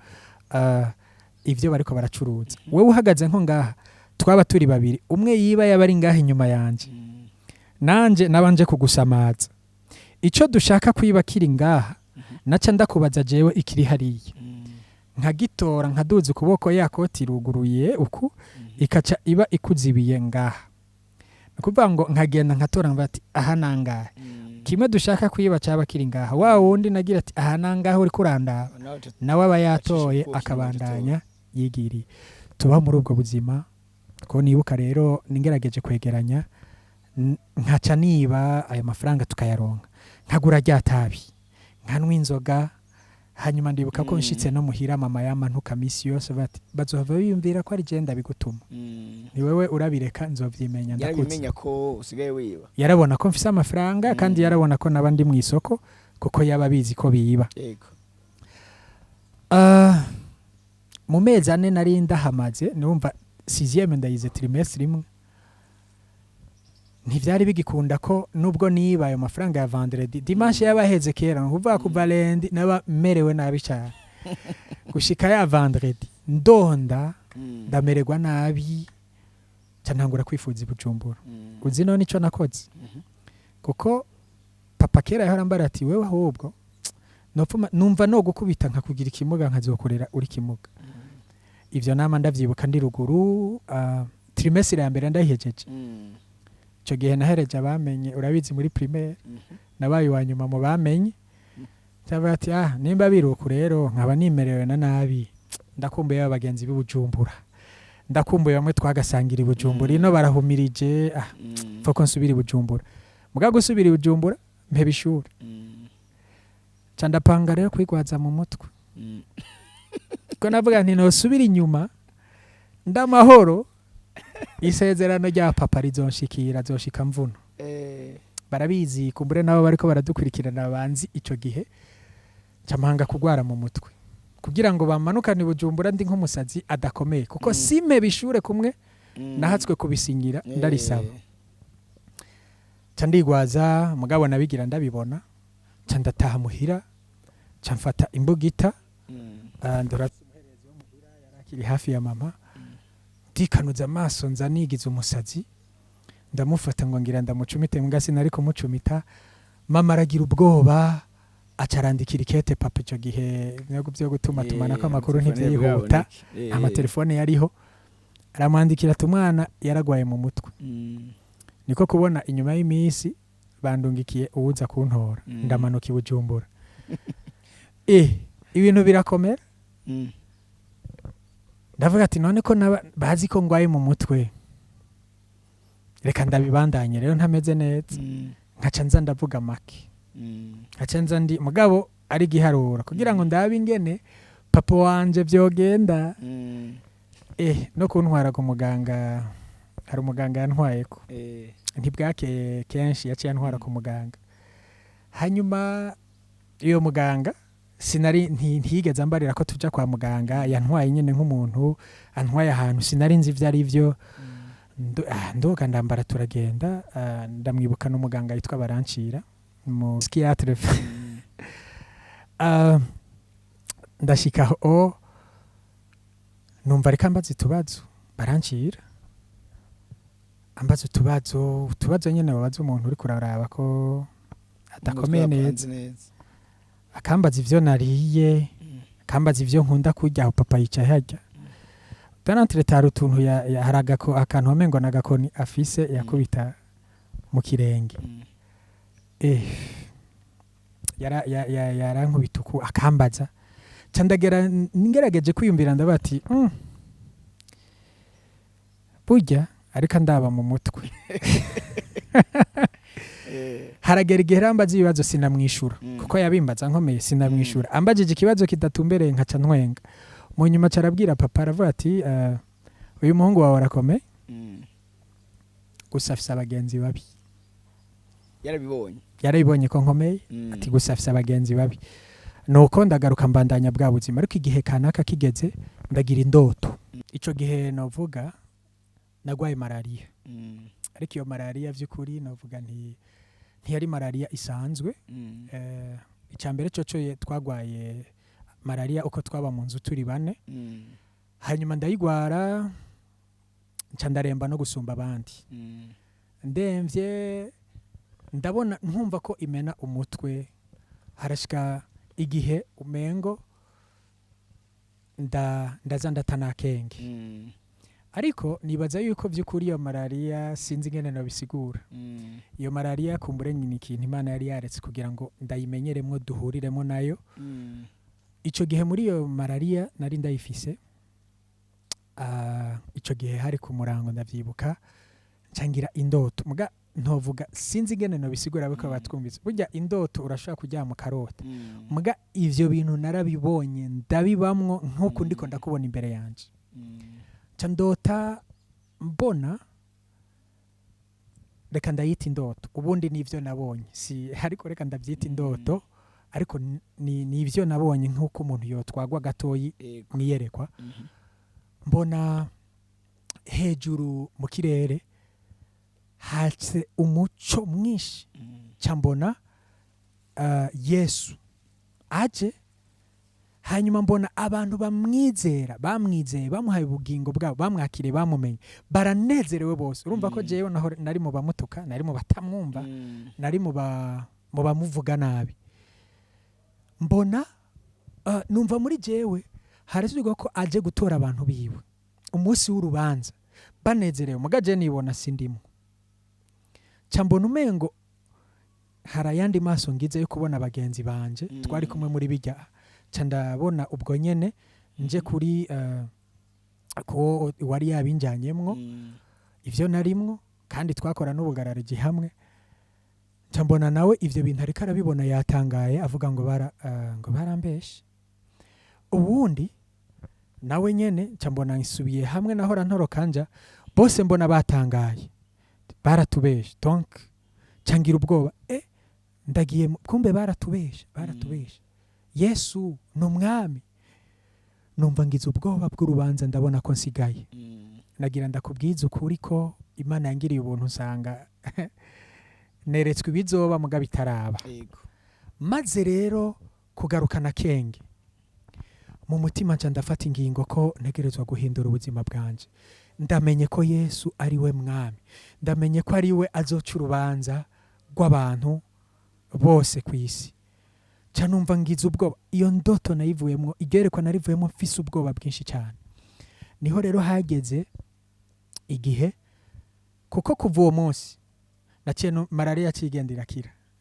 ivyo bariko baracuruza wewe uhagaze nko ngaha twaba turi babiri umwe yiba yabari ngaha inyuma yanje nanje nabanje kugusamaza ico dushaka kwiba kiri ngaha naca ndakubaza jewe ikiri hariye nkagitora nkaduza ukuboko yakoti ruguruye uku ikaca iba ikuzibiye ngaha nakuvuga ngo nkagenda nkatora ngati aha nangahe kimwe dushaka kwiba cyaba kiri ngaha wa wundi nagira ati aha nangahe uri kuranda nawe aba yatoye akabandanya yigiriye tuba muri ubwo buzima ko nibuka rero ningerageje kwegeranya nkaca niba ayo mafaranga tukayaronka nkagura ryatabi nkanwa inzoga hanyuma ndibuka ko nshitse no muhira mama yamantuka misi yose bati bazohava biyumvira ko ari genda bigutuma ni wewe urabireka nzovyimenya ndakutse yarabimenya ko usigaye wiba yarabona ko mfise amafaranga kandi yarabona ko nabandi mu isoko kuko yababizi ko biyiba yego mu mezi ane nari ndahamaze numva 6e ndayize trimestre imwe ntivyari bigikunda ko nubwo niba ayo mafaranga ya vendredi dimanche yabaheze kera nkuvuga ku valendi naba merewe nabi cyane gushika ya vendredi ndonda ndamererwa nabi canangura kwifuza Bujumbura uzi no nico nakoze kuko papa kera yarambara ati wewe ahubwo nopfuma numva no gukubita nkakugira ikimuga nkazokorera uri kimuga ivyo nama ndavyibuka ndi ruguru trimestre ya mbere ndahihejeje ico gihe nahereje abamenye urabizi muri primaire nabaye wanyuma mu bamenye cyabati nimba biruku rero nkaba nimerewe na nabi ndakumbuye abagenzi b'Ubujumbura ndakumbuye bamwe twagasangira Bujumbura ino barahumirije foko nsubira Bujumbura muga gusubira Bujumbura mpeba ishuri candapanga rero kwigwaza mu mutwe ko navuga nti no subira inyuma ndamahoro isezerano rya papa rizonshikira zoshika mvuno barabizi kumbure nabo bariko baradukurikirana banzi ico gihe camanga kugwara mu mutwe kugira ngo bamanukane Bujumbura ndi nk'umusazi adakomeye kuko sime bishure kumwe nahatswe kubisingira ndarisaba candigwaza mugabo nabigira ndabibona candataha muhira camfata imbugita ndora umuherezi wo muhira yarakiri hafi ya mama ndikanuza amaso nza nigize umusazi ndamufata ngo ngira ndamucumite mbwa sinari kumucumita mama aragira ubwoba acarandikira ikete papa ico gihe byo gutuma tumanako amakuru ntivyihuta amatelefone yariho aramwandikira tumwana yaragwaye mu mutwe niko kubona inyuma y'imisi bandungikiye uwuza kuntora ndamanuka i Bujumbura ibintu birakomera ndavuga ati none ko bazi ko ngwaye mu mutwe reka ndabibandanye rero ntameze neza nkaca nza ndavuga make nkaca nza ndi mugabo ari giharura kugira ngo ndabe ingene papa wanje vyogenda no kuntwara ku muganga hari umuganga yantwayeko ntibwake kenshi yaciye antwara ku muganga hanyuma iyo muganga sinari ntiyigeze ambarira ko tuja kwa muganga yantwaye nyene nk'umuntu antwaye ahantu sinari nzi ivyo ari vyo ndoga ndambara turagenda ndamwibuka n'umuganga yitwa Barancira mu psychiatre ndashikaho numva reka mbaza utubazo Barancira ambaza utubazo nyene babaza umuntu uri kuraraba ko adakomeye neza akambaza ivyo nariye akambaza ivyo nkunda kurya aho papa yicaye harya Tanantire utuntu haraga ko akantu wamengo nagakoni afise yakubita mu kirenge yarankubita uku akambaza candagera ngerageje kwiyumvira ndabati burya ariko ndaba mu mutwe haragera igihe rambaza ibibazo sinamwishura kuko yabimbaza nkomeye sinamwishura ambajije ikibazo kidatumbereye nkaca ntwenga mu nyuma carabwira papa aravuga ati uyu muhungu wawe arakomeye gusa afise abagenzi babi yarabibonye ko nkomeye ati gusa afise abagenzi babi nuko ndagaruka mbandanya bwa buzima ariko igihe kanaka kigeze ndagira indoto ico gihe novuga nagwaye malaria ariko iyo malaria vy'ukuri novuga ntiyari malaria isanzwe icambere coco twagwaye malaria uko twaba mu nzu turi bane hanyuma ndayigwara nca ndaremba no gusumba abandi ndemvye ndabona nkumva ko imena umutwe harashika igihe umengo ndaza ndatanakenge ariko nibaza yuko vy'ukuri iyo malaria sinzi ngene no bisigura iyo malaria kumbure nyine ikintu Imana yari yaretse kugira ngo ndayimenyeremwo duhuriremo nayo ico gihe muri iyo malaria nari ndayifise ico gihe hari ku murango ndavyibuka ncangira indoto muga ntovuga sinzi ngene no bisigura bako batwumvise burya indoto urashaka kujya mu karota muga ivyo bintu narabibonye ndabibamwo nkuko ndiko ndakubona imbere yanje ndota mbona reka ndayita indoto ubundi nivyo nabonye si ariko reka ndavyita indoto ariko ni ivyo nabonye nkuko umuntu yotwagwa gatoyi mwiyerekwa mbona hejuru mu kirere hatse umuco mwinshi cyambona Yesu aje hanyuma mbona abantu bamwizeye bamuhaye ubugingo bwabo bamwakire bamumenye baranezerewe bose urumva ko jewe naho nari mu bamutuka nari mu batamwumva nari mu bamuvuga nabi mbona numva muri jewe harazirwa ko aje gutora abantu biwe umunsi w'urubanza banezerewe mugaje nibona sindimo cyambona umengo harayandi maso ngize yo kubona abagenzi banje twari kumwe muri bijya ndabona ubwo nyene nje kuri ko wari yabinjanyemwo ivyo narimwo kandi twakora n'ubugararije hamwe cyambona nawe ivyo bintu ariko arabibona yatangaye avuga ngo barambeshe ubundi nawe nyene cyambona isubiye hamwe nahora ntoro kanja bose mbona batangaye baratubeshe donc cangira ubwoba ndagiye kumbe baratubeshe Yesu no mwami numva ngize ubwoba bw'urubanza ndabona ko nsigaye nagira ndakubwiza ukuri ko Imana yangiriye ubuntu usanga neretswe ibizoba muga bitaraba maze rero kugarukana kenge mu mutima nca ndafata ingingo ko ntegerezwa guhindura ubuzima bwanje ndamenye ko Yesu ari we mwami ndamenye ko ari we azoca urubanza rw'abantu bose ku isi ca numva ngize ubwoba iyo ndoto nayivuyemo igerekwa narivuyemo mfise ubwoba bwinshi cyane niho rero hageze igihe kuko kuva uwo munsi naciye malariya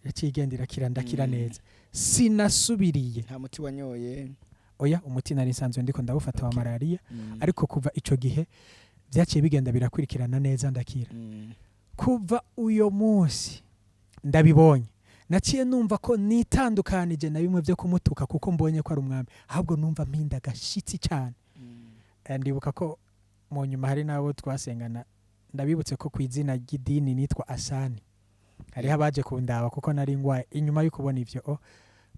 yacigendera kira ndakira neza sinasubiriye nta muti wanyoye oya umuti nari nsanzwe ndiko ndawufata wa malariya ariko kuva ico gihe byaciye bigenda birakurikirana neza ndakira kuva uyo munsi ndabibonye naciye numva ko nitandukanije na bimwe byo kumutuka kuko mbonye ko ari umwami ahubwo numva mpinda gashitsi cyane ndibuka ko mu nyuma hari nabo twasengana ndabibutse ko kwizina ry'idini nitwa Asani hari habaje kundaba kuko nari ngwaye inyuma yo kubona ivyo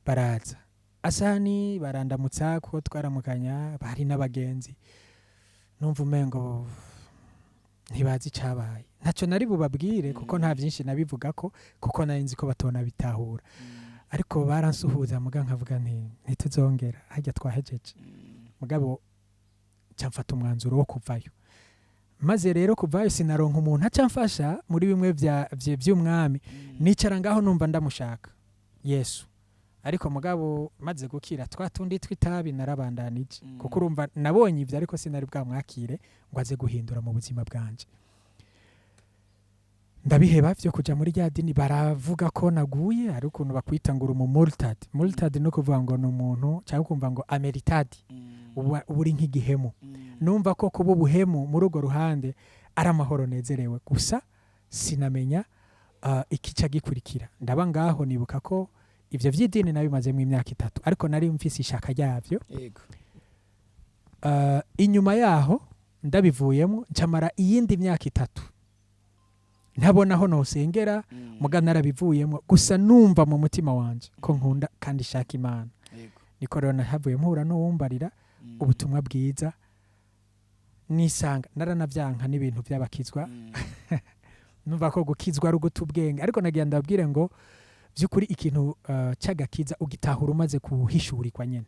baraza Asani barandamutsa kuko twaramukanya bari n'abagenzi numva umengo ntibazi cabaye ntacyo nari bubabwire kuko nta byinshi nabivuga ko kuko nari nzi ko batona bitahura ariko baransuhuza muga nkavuga ntituzongera hajya twahejeje mugabo cyamfata umwanzuro wo kuvayo maze rero kuvayo sinaronka umuntu acamfasha muri bimwe by'umwami nicara ngaho numva ndamushaka Yesu ariko mugabo maze gukira twatundi twitabi narabandanije kuko urumva nabonye ivyo ariko sinari bwamwakire ngo aze guhindura mu buzima bwanje ndabiheba byo kuja muri rya dini baravuga ko naguye ari ukuntu bakwita ngo urumu multad no kuvuga ngo n'umuntu cyangwa kumva ngo ameritadi uburi nk'igihemu numva ko kuba ubuhemu muri urwo ruhande ari amahoro nezerewe gusa sinamenya ikica gikurikira ndaba ngaho nibuka ko ivyo vy'idini nabimazemo imyaka 3 ariko nari mfise ishaka ryavyo inyuma yaho ndabivuyemo ncamara iyindi myaka 3 ntabona aho nosengera muga narabivuyemo gusa numva mu mutima wanje ko nkunda kandi shaka Imana niko rero nahavuye mpura n'uwumbarira ubutumwa bwiza nisanga naranavyanka n'ibintu by'abakizwa numva ko gukizwa ari ugutubwenge ariko nagiye ndabwire ngo byukuri ikintu cyagakiza ugitahura umaze kuhishurirwa nyene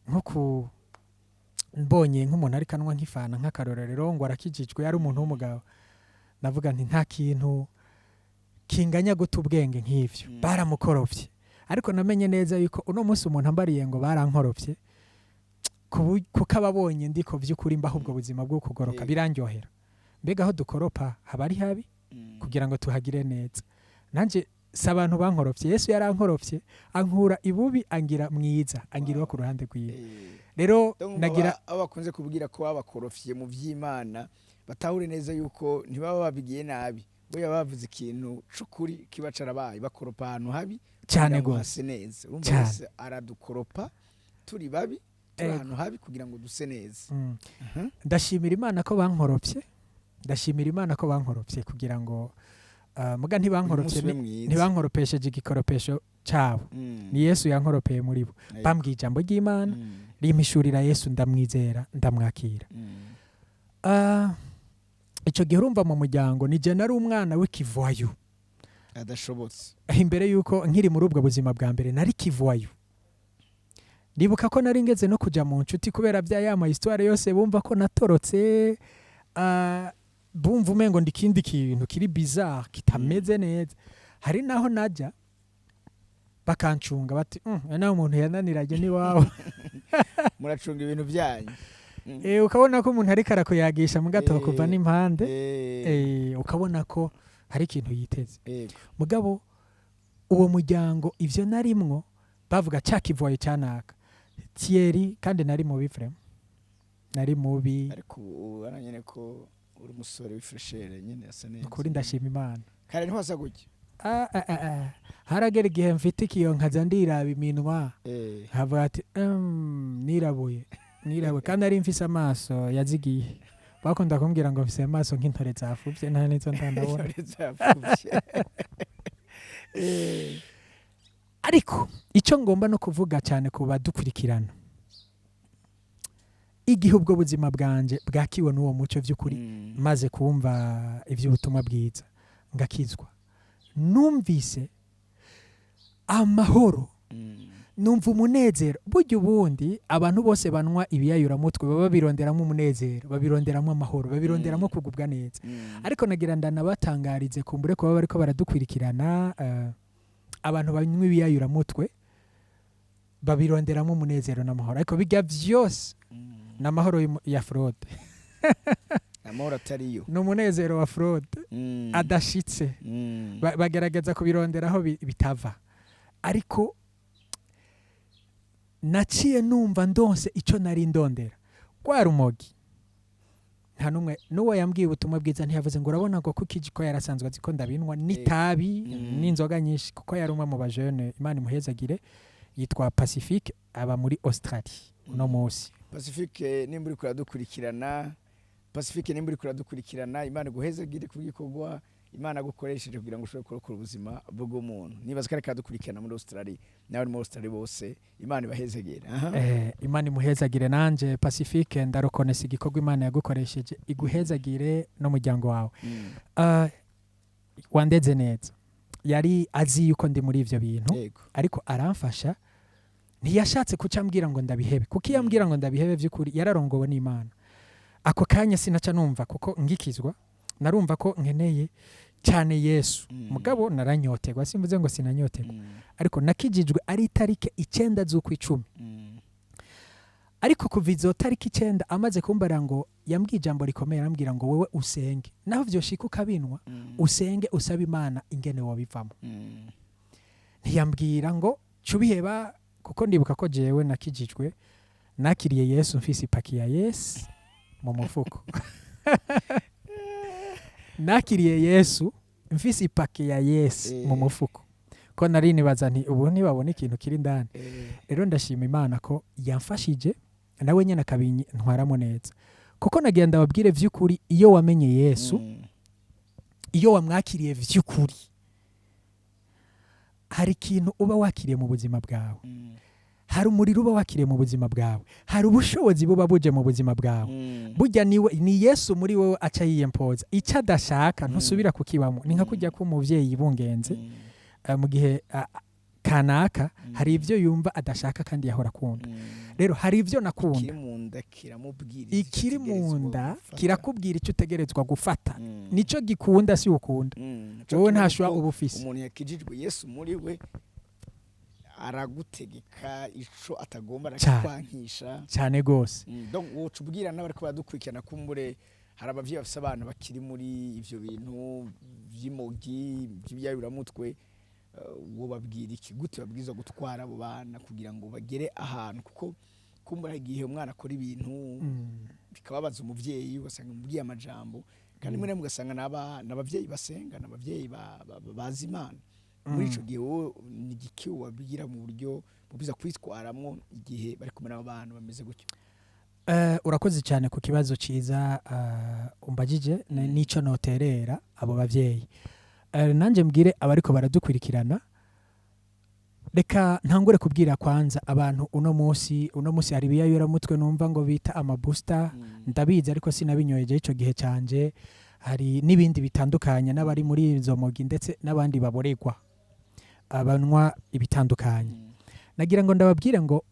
nko mbonye nk'umuntu ari kanwa nk'ifana nk'akarorero ngo arakijijwe ari umuntu w'umugabo navuga nti nta kintu kinganya gutubwenge nk'ivyo baramukorofye ariko namenye neza yuko uno munsi umuntu ambariye ngo barankorofye kuko ababonye ndiko byukuri mbaho ubwo buzima bwo kugoroka birangyohera mbega aho dukoropa haba ari habi kugira ngo tuhagire neza nanje sabantu bankorofye Yesu yarankorofye ankura ibubi angira mwiza angirwa ku ruhande rwiwe rero nagira abakunze kubwira ko abakorofye mu vy'Imana batahure neza yuko ntibaba babigiye nabi boya bavuze ikintu cukuri kibacarabaye bakoropa ahantu habi cyane gose neza urumva aradukoropa turi babi ahantu habi kugira ngo duse neza ndashimira Imana ko bankoropye kugira ngo muga ntibankoropesheje igikoropesho cyabo ni Yesu yankoropeye muri bo bambwiye ijambo ry'Imana rimishurira Yesu ndamwizera ndamwakira ico gihe urumva mu muryango ni je nari umwana w'ikivoyo adashobotse imbere yuko nkiri muri ubwo buzima bwa mbere nari kivoyo ndibuka ko nari ngeze no kuja mu nshuti kubera bya yama histoire yose bumva ko natorotse bumva umengo ndikindi kintu kiri bizarre kitameze neza hari naho najya bakancunga bati naho umuntu yananiranye ni wawe muracunga ibintu byanyu ukabona ko umuntu ari karakuyagisha mu gato kuva n'impande ukabona ko hari ikintu yiteze mugabo uwo muryango ivyo narimwo bavuga cyakivoye cyanaka Thierry kandi nari mubi frame nari mubi ariko uranyene ko uri umusore w'ifreshere nyene asa neza kuri ndashima Imana kare ntwasa gutya haragera igihe mfite ikiyo nkaza ndiraba iminwa havuga ati nirabuye kandi ari mfise amaso yazigiye bakunda kumbwira ngo mfise amaso nk'intore zafuvye nta nizo ndabona ariko icyo ngomba no kuvuga cyane ku badukurikirana igihe ubwo buzima bwanje bwakiwe n'uwo muco by'ukuri maze kumva iby'ubutumwa bwiza ngakizwa, numvise amahoro, numva umunezero. Burya ubundi abantu bose banwa ibiyayuramutwe baba bironderamo umunezero, babironderamo amahoro, babironderamo kugubwa neza. Ariko nagira ndanabatangarize kumbure ko baba bariko baradukurikirana, abantu banywa ibiyayuramutwe babironderamo umunezero n'amahoro, ariko bijya vyose n'amahoro ya fraude. amahoro atariyo, n'umunezero wa fraude adashitse. Bagerageza kubironderaho bitava. Ariko naciye numva ndonse ico nari ndondera, kwa rumogi. Nta numwe n'uwo yambwiye ubutumwa bwiza ntiyavuze ngo urabona ngo kuko ko yarasanzwe azi ko ndabinwa n'itabi n'inzoga nyinshi, kuko yari umwe mu bajene, Imana imuhezagire, yitwa Pacifique, aba muri Australie uno munsi. Pacifique nimba uri kuradukurikirana, Imana iguhezagire ku gikorwa Imana gukoresheje kugira ngo ushobore kurokora ubuzima bw'umuntu. Nibaza ko arikadukurikirana muri Australia, nawe muri Australia bose, Imana ibahezagire. Imana imuhezagire. Nanje Pacifique ndarokonesa igikorwa Imana yagukoresheje, iguhezagire n'umuryango wawe. Wandeze neza, yari azi yuko ndi muri ivyo bintu, ariko aramfasha. Ntiyashatse kucambwira ngo ndabihebe, kuko iyambwira ngo ndabihebe by'ukuri yararongowe n'Imana. Ako kanya sinaca numva, kuko ngikizwa narumva ko nkeneye cyane Yesu. Mugabo naranyotegwa, simvuze ngo sinanyotegwa, ariko nakijijwe ari tarike 9 z'ukwicumi. Ariko kuva izo tariki 9 amaze kumbara ngo yambwiye ijambo rikomeye, arambwira ngo wewe usenge, naho vyoshika ukabinwa, usenge usaba Imana ingene wabivamo. Ntiyambwira ngo cubiheba, kuko ndibuka ko jewe nakijijwe nakiriye Yesu mfise ipaki ya Yesu mu mufuko. Nakiriye Yesu mfise ipaki ya Yesu mu mufuko, ko nari nibaza nti ubu ntibabona ikintu kiri ndani. Rero ndashima Imana ko yamfashije, nawe nyene akabintwaramo neza, kuko nagenda babwire vy'ukuri, iyo wamenye Yesu, iyo wamwakiriye vy'ukuri, hari ikintu uba wakiriye mu buzima bwawe, hari umuriro uba wakiriye mu buzima bwawe, hari ubushobozi buba buje mu buzima bwawe. Burya ni Yesu muri wowe aca yiyempoza, icyo adashaka ntusubira kukibamo. Ni nka kujya k'umuvyeyi bungenze, mu gihe kanaka hari ivyo yumva adashaka kandi yahora akunda. Rero hari ivyo nakunda, ikiri mu nda kirakubwira icyo utegerezwa gufata, nico gikunda si ukunda. Wowe ntashwa uba ufise. Umuntu yakijijwe Yesu muri we aragutegeka ico atagomba arakwankisha cyane gose. Donc wocubwira n'abari ko badukurikirana kumbure, hari abavyeyi bafise abana bakiri muri ivyo bintu vy'imogi by'ibiyayuramutwe, wo babwira iki, gute babwiza gutwara abo bana kugira ngo bagere ahantu? Kuko kumbura igihe umwana akora ibintu bikababaza umuvyeyi, ugasanga umubwiye amajambo, kandi mwe mugasanga n'abavyeyi basenga, n'abavyeyi bazi Imana. Muri ico gihe ni igiki wabwira mu buryo bubiza kwitwaramwo igihe bari kumera abantu bameze gutyo? Urakoze cyane ku kibazo ciza umbajije, nico noterera abo bavyeyi. Nanje mbwire abariko baradukurikirana, reka ntangure kubwira kwanza abantu uno munsi hari ibiyayuramutwe numva ngo bita amabooster, ndabizi ariko sinabinyoyeje ico gihe canje. Hari n'ibindi bitandukanye, n'abari muri izo mogi ndetse n'abandi baboregwa abanwa ibitandukanye. Nagira ngo ndababwire ngo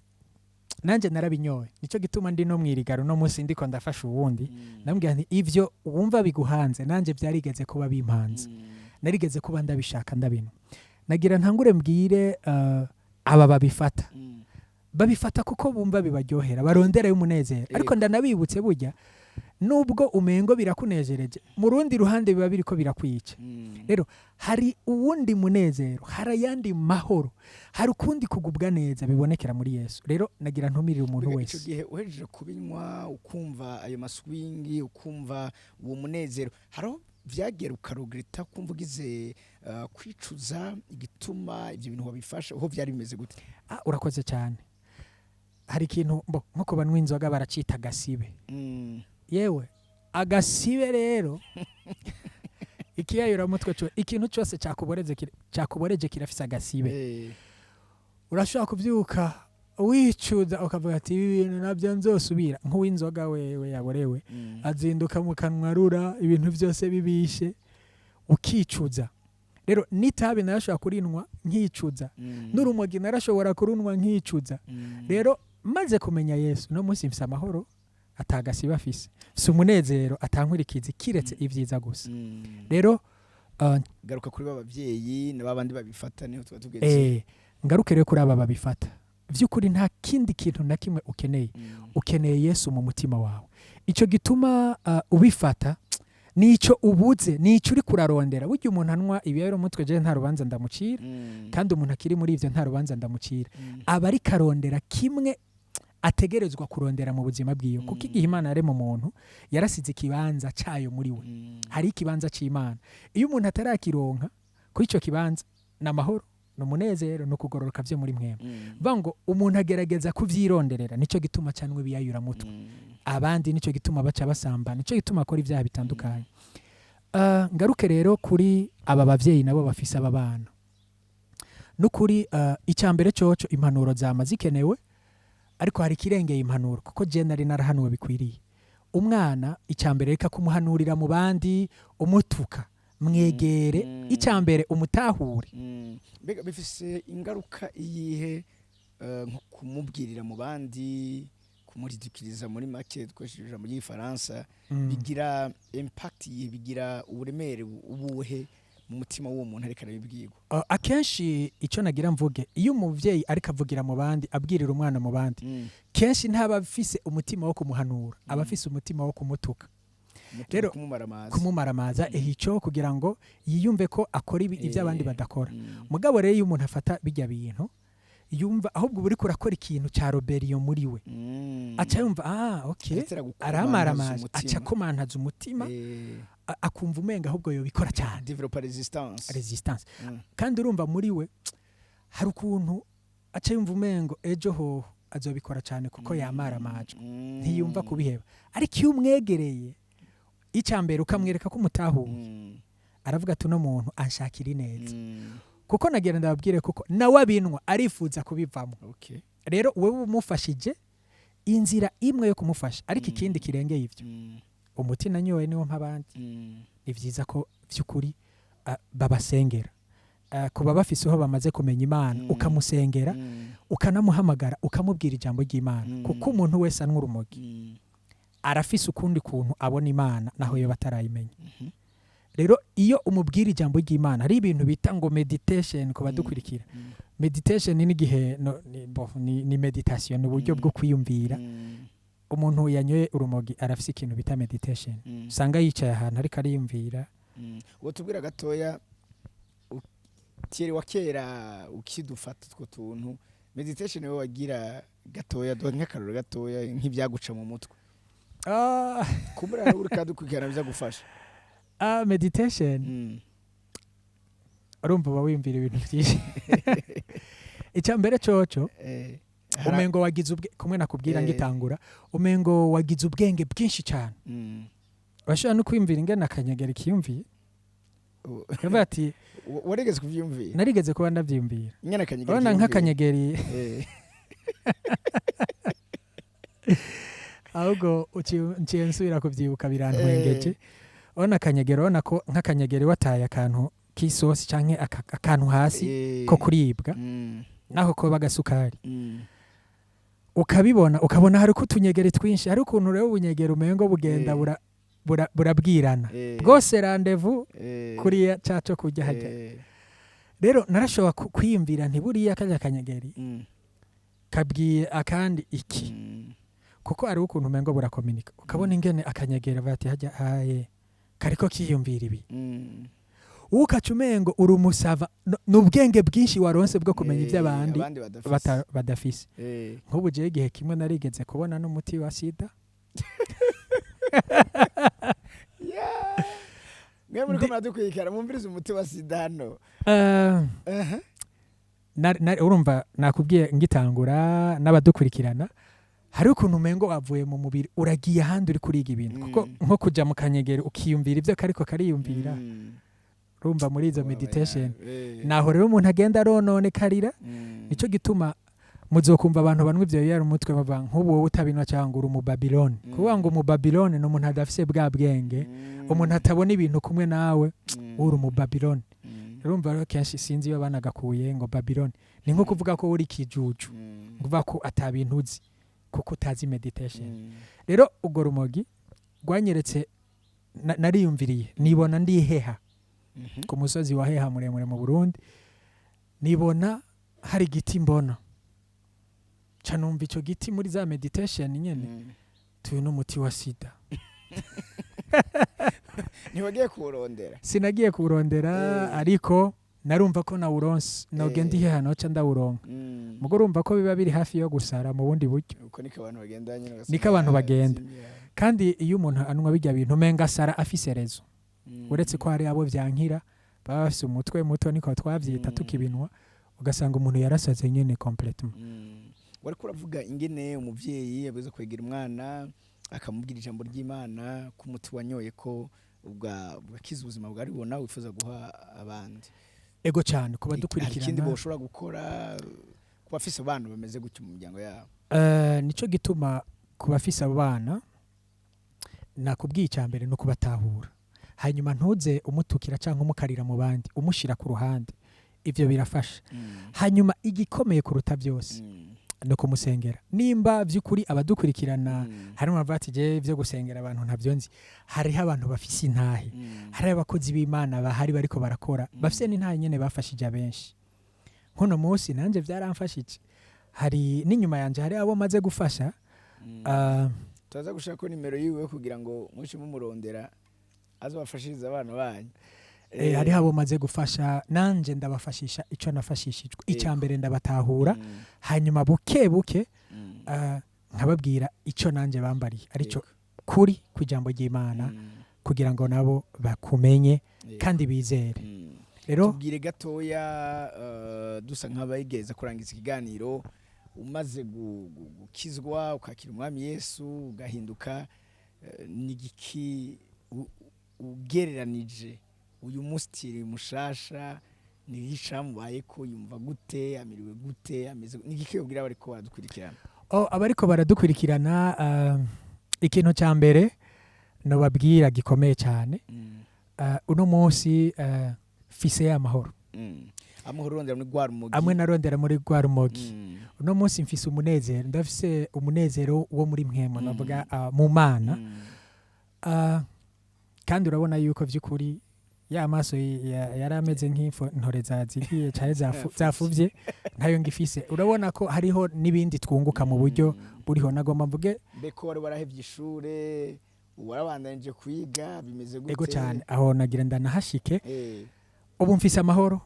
nanje narabinyoye, nico gituma ndi no mwirigaro no munsi ndiko ndafasha uwundi. Ndambwira nti ivyo wumva biguhanze nanje byarigeze kuba bimpanze, narigeze kuba ndabishaka ndabinwa. Nagira ntangure mbwire aba babifata kuko bumva bibaryohera, barondera y'umunezero. Ariko ndanabibutse burya nubwo umengo birakunejereje, mu rundi ruhande biba biriko birakwica. Rero hari uwundi munezero, hari yandi mahoro, hari ukundi kugubwa neza bibonekera muri Yesu. Rero nagira ntumirire umuntu wese, icyo gihe uhejeje kubinywa ukumva ayo maswingi, ukumva uwo munezero, haro vyagera ukarogereta kumva ugize kwicuza igituma ibyo bintu wabifasha, aho byari bimeze gute? Urakoze cyane. Hari ikintu nko banywa inzoga baracita agasibe. Yewe agasibe rero ikiyayuramutwe cyo ikintu cyose cyakuboreje kirafise agasibe. Urashobora kuvyuka wicuza ukavuga ati ibi bintu nabyo nzosubira, nk'uw'inzoga wewe yaborewe azinduka mu kanwa arura ibintu byose bibishe ukicuza. Rero n'itabi narashobora kurinwa nkicuza, n'urumogi narashobora kurunwa nkicuza. Rero maze kumenya Yesu no munsi mfise amahoro atagasiba afise, si umunezero atankurikiza kiretse ivyiza gusa. Rero garuka kuri babavyeyi n'abandi babifata niho tuba tugeze. Ngaruke rero kuri aba babifata vy'ukuri nta kindi kintu na kimwe ukeneye, ukeneye Yesu mu mutima wawe. Ico gituma ubifata nico ubuze, nico uri kurarondera. Burya umuntu anwa ibiyero mutwe je nta rubanza ndamucira, kandi umuntu akiri muri ivyo nta rubanza ndamucira. Aba ari karondera kimwe ategerezwa kurondera mu buzima bwiwe, kuko igihe Imana yari mu muntu yarasize ikibanza cayo muri we. Hari ikibanza c'Imana, iyo umuntu atarakironka kuri ico kibanza n'amahoro n'umunezero no kugororoka vyo muri mwema. Bango umuntu agerageza kuvyironderera, nico gituma canwe biyayura mutwe. Abandi nico gituma baca basamba, nico gituma akora ivyaha bitandukanye. Ngaruke rero kuri aba bavyeyi nabo bafise aba bana. Nukuri icambere coco impanuro zama zikenewe, ariko hari kirengeye impanuro, kuko je nari narahanuwe bikwiriye. Umwana icambere reka kumuhanurira mu bandi umutuka, mwegere icambere umutahure. Mbega bifise ingaruka iyihe nko kumubwirira mu bandi, kumuridikiriza muri make twashije mu gifaransa, bigira impact bigira uburemere ubuhe mu mutima w'uwo muntu ariko arabibwirwa? Akenshi ico nagira mvuge, iyo umuvyeyi ariko avugira mu bandi, abwirira umwana mu bandi, kenshi ntaba afise umutima wo kumuhanura, aba afise umutima wo kumutuka. Rero kumumaramaza ico kugira ngo yiyumve ko akora ivyo abandi badakora. Mugabo rero iyo umuntu afata bijya bintu yumva ahubwo buri kurakora ikintu ca rebellion muri we, aca yumva okay aramaramaza, aca komantaza umutima, akumva umenga ahubwo yo bikora cyane, develop resistance. Kandi urumva muri we hari ukuntu aca yumva umengo ejo ho azobikora cyane kuko yamaramaje, ntiyumva kubiheba. Ariko iyo umwegereye icambere ukamwereka ko umutahu, aravuga ati no muntu anshakira ineza. Kuko nagira ndababwire kuko nawe abinwa arifuza kubivamo. Rero wewe umufashije inzira imwe yo kumufasha, ariko ikindi kirengeye ivyo umuti nanyowe niwo mpabandi. Ni vyiza ko vy'ukuri babasengera, kuba bafise ho bamaze kumenya Imana, ukamusengera ukanamuhamagara ukamubwira ijambo ry'Imana, kuko umuntu wese anwa urumogi arafise ukundi kuntu abona Imana naho yo batarayimenya. Rero iyo umubwira ijambo ry'Imana, hari ibintu bita ngo meditation ko badukurikira. Meditation ni gihe ni meditation, ni uburyo bwo kwiyumvira. Umuntu yanyoye urumogi arafise ikintu bita meditation, usanga yicaye ahantu ariko ariyumvira. Uwo tubwira gatoya tieri wa kera ukidufata two tuntu, meditation we wagira gatoya do nk'akaroro gatoya nk'ibyaguca mu mutwe. Kubera uri kadukurikirana bizagufasha. Meditation urumva wiyumvira ibintu byinshi. Icambere coco umengo wagize kumwe nakubwira ngitangura, umengo wagize ubwenge bwinshi cyane. Bashaka no kwiyumvira ingene akanyagera ikiyumviye. Kavuga ati warigeze kuvyumvira? Narigeze kuba ndavyumvira. Ingene akanyagera. Ona nk'akanyageri. Ahubwo uciye nsubira kuvyibuka birantwengeje. Ona akanyagero, ona ko nk'akanyageri wataye akantu k'isosi canke akantu hasi ko kuribwa, naho ko bagasukari. Ukabibona ukabona hari kutunyegeri twinshi, hari ukuntu rero ubunyegero umengo bugenda burabwirana. Bwose rendezvous kuri caco kujya hajya. Rero narashobora kwiyumvira nti buriya kajya kanyageri kabwiye akandi iki, kuko ari ukuntu umengo burakominika. Ukabona ingene akanyagera bati hajya haye kariko kiyumvira ibi. Ukacumengo urumusava n'ubwenge bwinshi waronse bwo kumenya iby'abandi badafise. Nk'ubu je igihe kimwe narigeze kubona n'umuti wa sida. Mwe muri ko muradukwikara mumviriza umuti wa sida hano. Urumva nakubwiye ngitangura n'abadukurikirana, hari ukuntu umengo wavuye mu mubiri uragiye ahandi uri kuriga ibintu, kuko nko kuja mu kanyegero ukiyumvira ibyo kariko kariyumvira. Rumva muri izo meditation naho rero umuntu agenda aronone karira. Nico gituma muzokumva abantu banwe ivyo yari umutwe bava nk'ubu wowe utabinwa cyangwa uri mu Babylon kuvuga ngo mu Babylon no umuntu adafise bwa bwenge umuntu atabona ibintu kumwe nawe uri mu Babylon urumva rero kenshi sinzi iyo banagakuye ngo Babylon ni nko kuvuga ko uri kijuju kuvuga ko atabintu uzi kuko utazi meditation rero ubwo rumogi rwanyeretse nariyumviriye nibona ndi heha ku musozi wa heha muremure mu Burundi nibona hari igiti mbona canumva ico giti muri za meditation nyene tuyu n'umuti wa sida ntiwagiye kurondera sinagiye kurondera ariko narumva ko nawuronse nogenda ihe hano ca ndawuronka mugo urumva ko biba biri hafi yo gusara mu bundi buryo uko niko abantu bagenda nyine niko abantu bagenda kandi iyo umuntu anwa bijya bintu menga sara afise rezo uretse ko hari abo vyankira baba bafise umutwe muto niko twavyita tukibinwa ugasanga umuntu yarasaze nyene complètement wari kuravuga ingene umuvyeyi yabuze kwegera umwana akamubwira ijambo ry'Imana ku muti wanyoye ko ubwakiza ubuzima bwari bona wifuza guha abandi ego cyane kuba dukurikirana ikindi boshobora gukora kuba afise abantu bameze gutyo mu muryango yabo nico gituma kuba afise abana nakubwiye cyambere no kubatahura hanyuma ntuze umutukira cyangwa umukarira mu bandi umushira ku ruhande ivyo birafasha hanyuma igikomeye kuruta byose no kumusengera nimba byukuri abadukurikirana harimo abatije byo gusengera abantu ntavyonzi hari abantu bafise intahe hari abakozi b'Imana bahari bariko barakora bafise n'intahe nyene bafashije abenshi nkono munsi nanje vyaramfashije hari n'inyuma yanje hari abo maze gufasha tuza gushaka ko nimero yiwe kugira ngo mushi mumurondera azobafashiriza abana banyu hari habo maze gufasha nanje ndabafashisha ico nafashishijwe icyambere ndabatahura hanyuma buke buke nkababwira ico nanje bambariye arico kuri kwijambo ry'Imana kugira ngo nabo bakumenye kandi bizere rero tubwire gatoya dusa nk'abayigeza kurangiza ikiganiro umaze gukizwa ukakira umwami Yesu ugahinduka nigiki ugereranije uyu mustiri mushasha nigishamubaye ko yumva gute amiriwe gute ameze nigiki ubwira bari ko baradukurikirana abariko baradukurikirana ikintu cya mbere no babwira gikomeye cyane uno munsi fise y'amahoro amahoro rondera muri gwa rumogi amwe narondera muri gwa rumogi uno munsi mfise umunezero ndafise umunezero wo muri mwemo navuga mu mana kandi urabona yuko vyukuri ya maso yarameze nk'ifo ntore zazigiye cyane zafuvye ntayo ngifise urabona ko hariho nibindi twunguka mu buryo buriho nagomba mvuge beko wari warahevye ishure warabandanje kwiga bimeze gute ego cyane aho nagira ndanahashike ubu mfise amahoro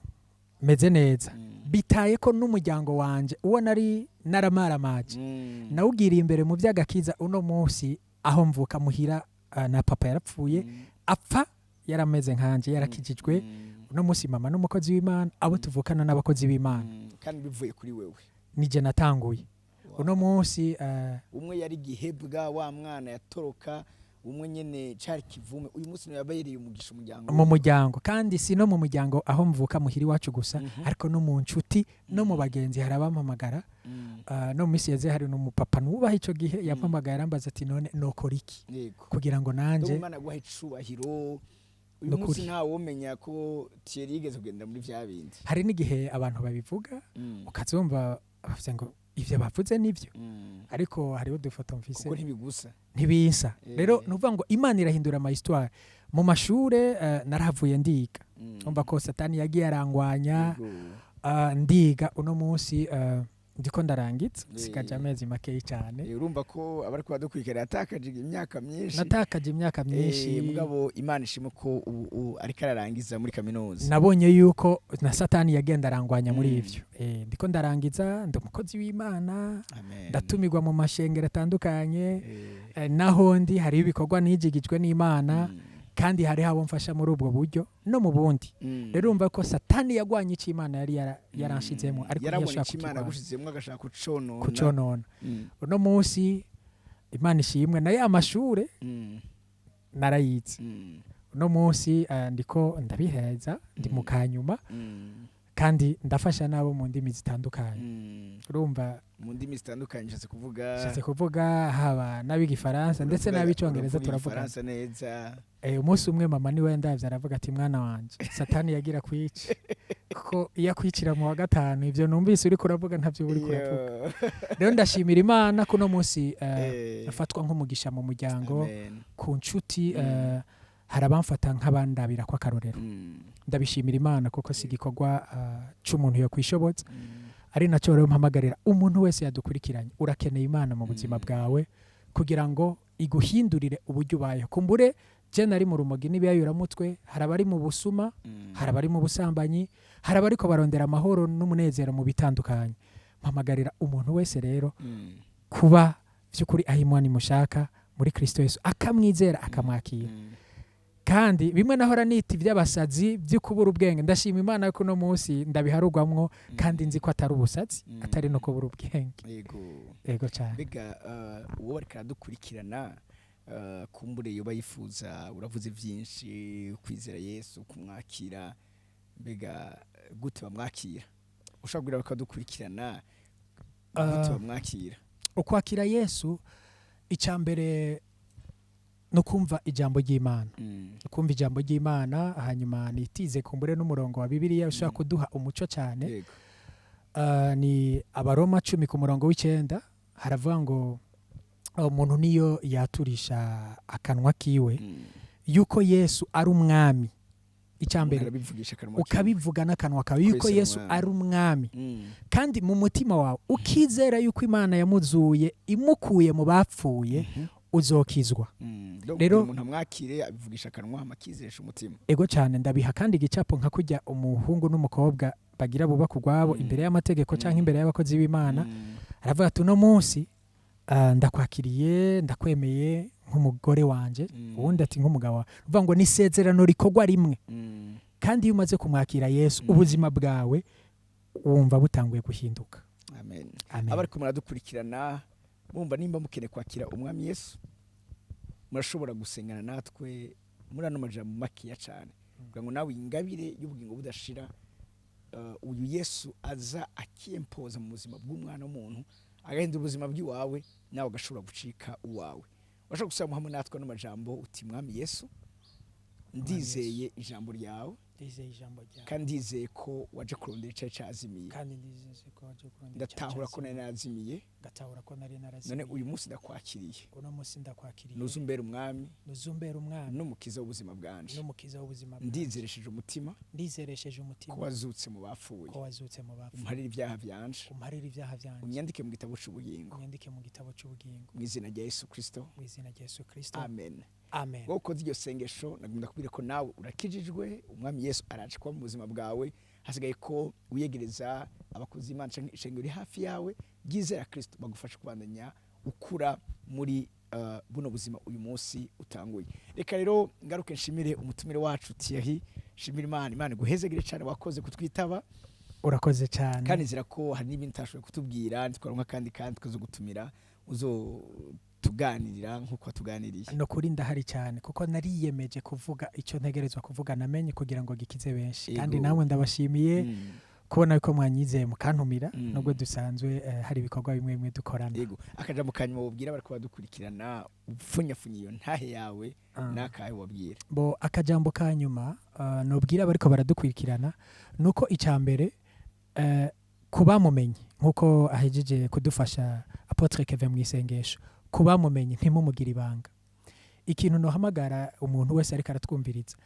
meze neza bitaye ko n'umuryango wanje uwo nari naramaramaje nawugiriye imbere mu by'agakiza uno munsi aho mvuka muhira na papa yarapfuye apfa yarameze nkanje yarakijijwe uno munsi mama n'umukozi w'Imana abo tuvukana n'abakozi b'Imana kandi bivuye kuri wewe nije natanguye uno munsi umwe yari gihebwa wa mwana yatoroka umwe nyene cari kivume uyu munsi no yabayiriye umugisha umuryango mu muryango kandi si no mu muryango aho mvuka muhiri wacu gusa ariko no mu nshuti no mu bagenzi harabampamagara no misi yeze hari no mupapa nubaha ico gihe yampamagara yarambaza ati none nokora iki kugira ngo nanje Imana guha icubahiro uyu munsi ntawe umenya ko Thierry yigeze kugenda muri vya bindi hari n'igihe abantu babivuga ukazumva bavuze ngo ivyo bavuze nivyo ariko hariho dufoto mfise kuko ntibigusa ntibisa rero nuvuga ngo Imana irahindura ama histoire mu mashure narahavuye ndiga umva ko satani yagiye arangwanya ndiga uno munsi ndiko ndarangiza sigaje amezi make cyane urumva ko abari kwadukwikira yatakaje imyaka myinshi natakaje imyaka myinshi mugabo Imana ishimo ko ariko ararangiza muri kaminuza nabonye yuko na satani yagenda arangwanya muri ivyo ndiko ndarangiza ndumukozi w'Imana ndatumirwa mu mashengero atandukanye naho ndi hari ibikorwa nijigijwe n'Imana kandi hari habo mfasha muri ubwo buryo no mu bundi rero umva ko satani yagwanye iki Imana yari yaranshizemo ariko yashaka Imana gushizemo agashaka kuconona uno munsi Imana ishimwe naye amashure narayize uno munsi ndiko ndabiheza ndi mu kanyuma kandi ndafasha nabo mu ndimi zitandukanye urumva mu ndimi zitandukanye nshatse kuvuga haba n'abigifaransa ndetse n'abicongereza turavuga Faransa neza. Umunsi umwe mama niwe ndavye aravuga ati mwana wanje satani yagira kwica kuko iyo akwicira mu wa gatanu ivyo numvise uri kuravuga ntavyo uri kuravuga rero ndashimira Imana kuno munsi afatwa nk'umugisha mu muryango ku nshuti harabamfata nk'abandabira kwa karorero ndabishimira Imana kuko sigikorwa c'umuntu yo kwishobotsa ari nacyo rero mpamagarira umuntu wese yadukurikiranye urakeneye Imana mu buzima bwawe kugira ngo iguhindurire uburyo ubayeho kumbure je nari mu rumogi n'ibiyayuramutwe harabari mu busuma harabari mu busambanyi harabari ko barondera amahoro n'umunezero mu bitandukanye mpamagarira umuntu wese rero kuba by'ukuri aho Imana imushaka muri Kristo Yesu akamwizera akamwakira kandi bimwe nahora nita iby'abasazi byo kubura ubwenge ndashima Imana ko no munsi ndabiharugwamwo kandi nzi ko atari ubusazi atari no kubura ubwenge yego cyane bega uwo barika dukurikirana kumbure yoba yifuza uravuze byinshi kwizera Yesu kumwakira bega gute bamwakira ushobora bakadukurikirana gute bamwakira ukwakira Yesu icambere no kumva ijambo ry'Imana kumva ijambo ry'Imana hanyuma nitize kumbure n'umurongo wa Bibiliya ushaka kuduha umuco cyane ni Abaroma 10 ku murongo w'9 haravuga ngo umuntu niyo yaturisha akanwa kiwe yuko Yesu ari umwami icambere ukabivuga n'akanwa kawe yuko Yesu ari umwami kandi mu mutima wawe ukizera yuko Imana yamuzuye imukuye mu bapfuye uzokizwa rero umuntu amwakire abivugisha akanwa amakizesha umutima ego cyane ndabiha kandi igicapo nka kujya umuhungu n'umukobwa bagira buba kugwabo imbere y'amategeko cyangwa imbere y'abakozi b'Imana aravuga ati no munsi ndakwakiriye ndakwemeye nk'umugore wanje ubundi ati nk'umugabo uvuga ngo ni sezerano rikogwa rimwe kandi iyo umaze kumwakira Yesu ubuzima bwawe wumva butanguye guhinduka amen abari kumara dukurikirana bumva nimba mukene kwakira umwami Yesu murashobora gusengana natwe muri ano majambo makiya cyane kugira ngo nawe ingabire y'ubugingo budashira uyu Yesu aza akiyempoza mu buzima bw'umwana w'umuntu agahindura ubuzima bw'iwawe nawe agashobora gucika uwawe washaka gusaba hamwe natwe no majambo uti mwami Yesu ndizeye ijambo ryawe kandi ndizeye ko waje kurondera icyo cyazimiye ndatahura ko nari narazimiye none uyu munsi ndakwakiriye nuzumbera umwami n'umukiza w'ubuzima bwanje ndizeresheje umutima ko wazutse mu bapfuye umparire ibyaha byanje unyandike mu gitabo cy'ubugingo mu izina rya Yesu Kristo amen wokoze iryo sengesho nagomba kubwira ko nawe urakijijwe umwami Yesu araje kuba mu buzima bwawe hasigaye ko wiyegereza abakozi Imana ishengero uri hafi yawe byizera Kristo bagufasha kubandanya ukura muri buno buzima uyu munsi utanguye reka rero ngaruke nshimire umutumire wacu Thierry shimira Imana guhezegere cyane wakoze kutwitaba urakoze cyane kandi zira ko hari n'ibintu tashoboye kutubwira ntitwaronka kandi tukazo gutumira uzo tuganirira nkuko tuganiriye no kuri ndahari cyane kuko nariyemeje kuvuga icyo ntegerezwa kuvuga namenye kugira ngo gikize benshi kandi nawe ndabashimiye kubona ko mwanyizeye mukantumira nubwo dusanzwe hari ibikorwa bimwe bimwe dukorana yego akajambo kanyuma wobwira bariko badukurikirana upfunyafunye iyo ntahe yawe nakaye wabwira bo akajambo kanyuma nobwira bariko baradukurikirana nuko icambere kubamumenye nkuko ahejeje kudufasha Apotre Kevin mu isengesho kubamumenye ntimumugira ibanga ikintu no hamagara umuntu wese ariko aratwumviriza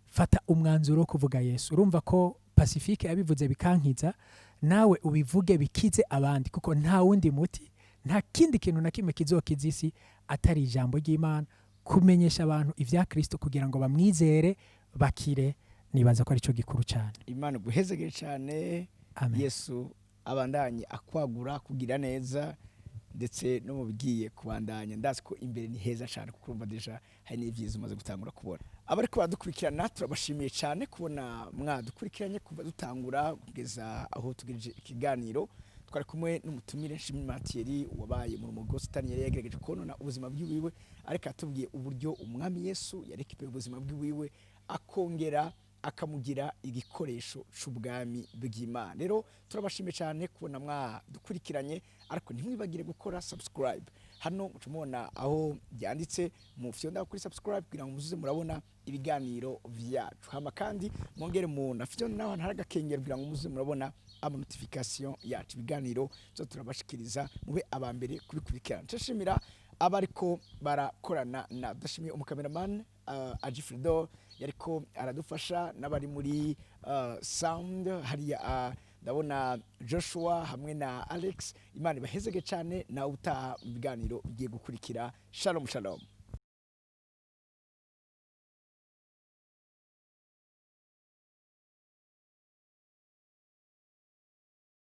fata umwanzuro wo kuvuga Yesu urumva ko Pacifique yabivuze bikankiza nawe ubivuge bikize abandi kuko nta wundi muti nta kindi kintu na kimwe kizokizisi atari ijambo ry'Imana kumenyesha abantu ivya Kristo kugira ngo bamwizere bakire nibaza ko ari cyo gikuru cyane Imana guhezegere cyane Yesu abandanye akwagura kugira neza ndetse no mubigiye kubandanya ndazi ko imbere ni heza cyane kuko urumva deja hari n'ivyiza umaze gutangura kubona abariko badukurikirana turabashimiye cyane kubona mwadukurikiranye kuva dutangura kugeza aho tugejeje ikiganiro twari kumwe n'umutumire Nshimiyimana Thierry wabaye mu rumogi Satani yari yagerageje konona ubuzima bw'iwiwe ariko atubwiye uburyo umwami Yesu yarekipe ubuzima bw'iwiwe akongera akamugira igikoresho c'ubwami bw'Imana. Rero turabashimiye cyane kubona mwadukurikiranye, ariko ntimwibagire gukora subscribe. Hano mucumubona aho byanditse mu fyonda kuri subscribe kugira ngo muzuze murabona ibiganiro vyacu. Hama kandi mwongere mu na fyonda naho ntaraga kengera kugira ngo muzuze murabona ama notification yacu, ibiganiro zo turabashikiriza mube abambere kubikurikirana. Nshimira abariko barakorana na dashimiye umukameraman Ajifrido yariko aradufasha, n'abari muri sound hariya ndabona Joshua hamwe na Alex. Imana ibahezege cyane, na utaha mu biganiro bigiye gukurikira. Shalom shalom.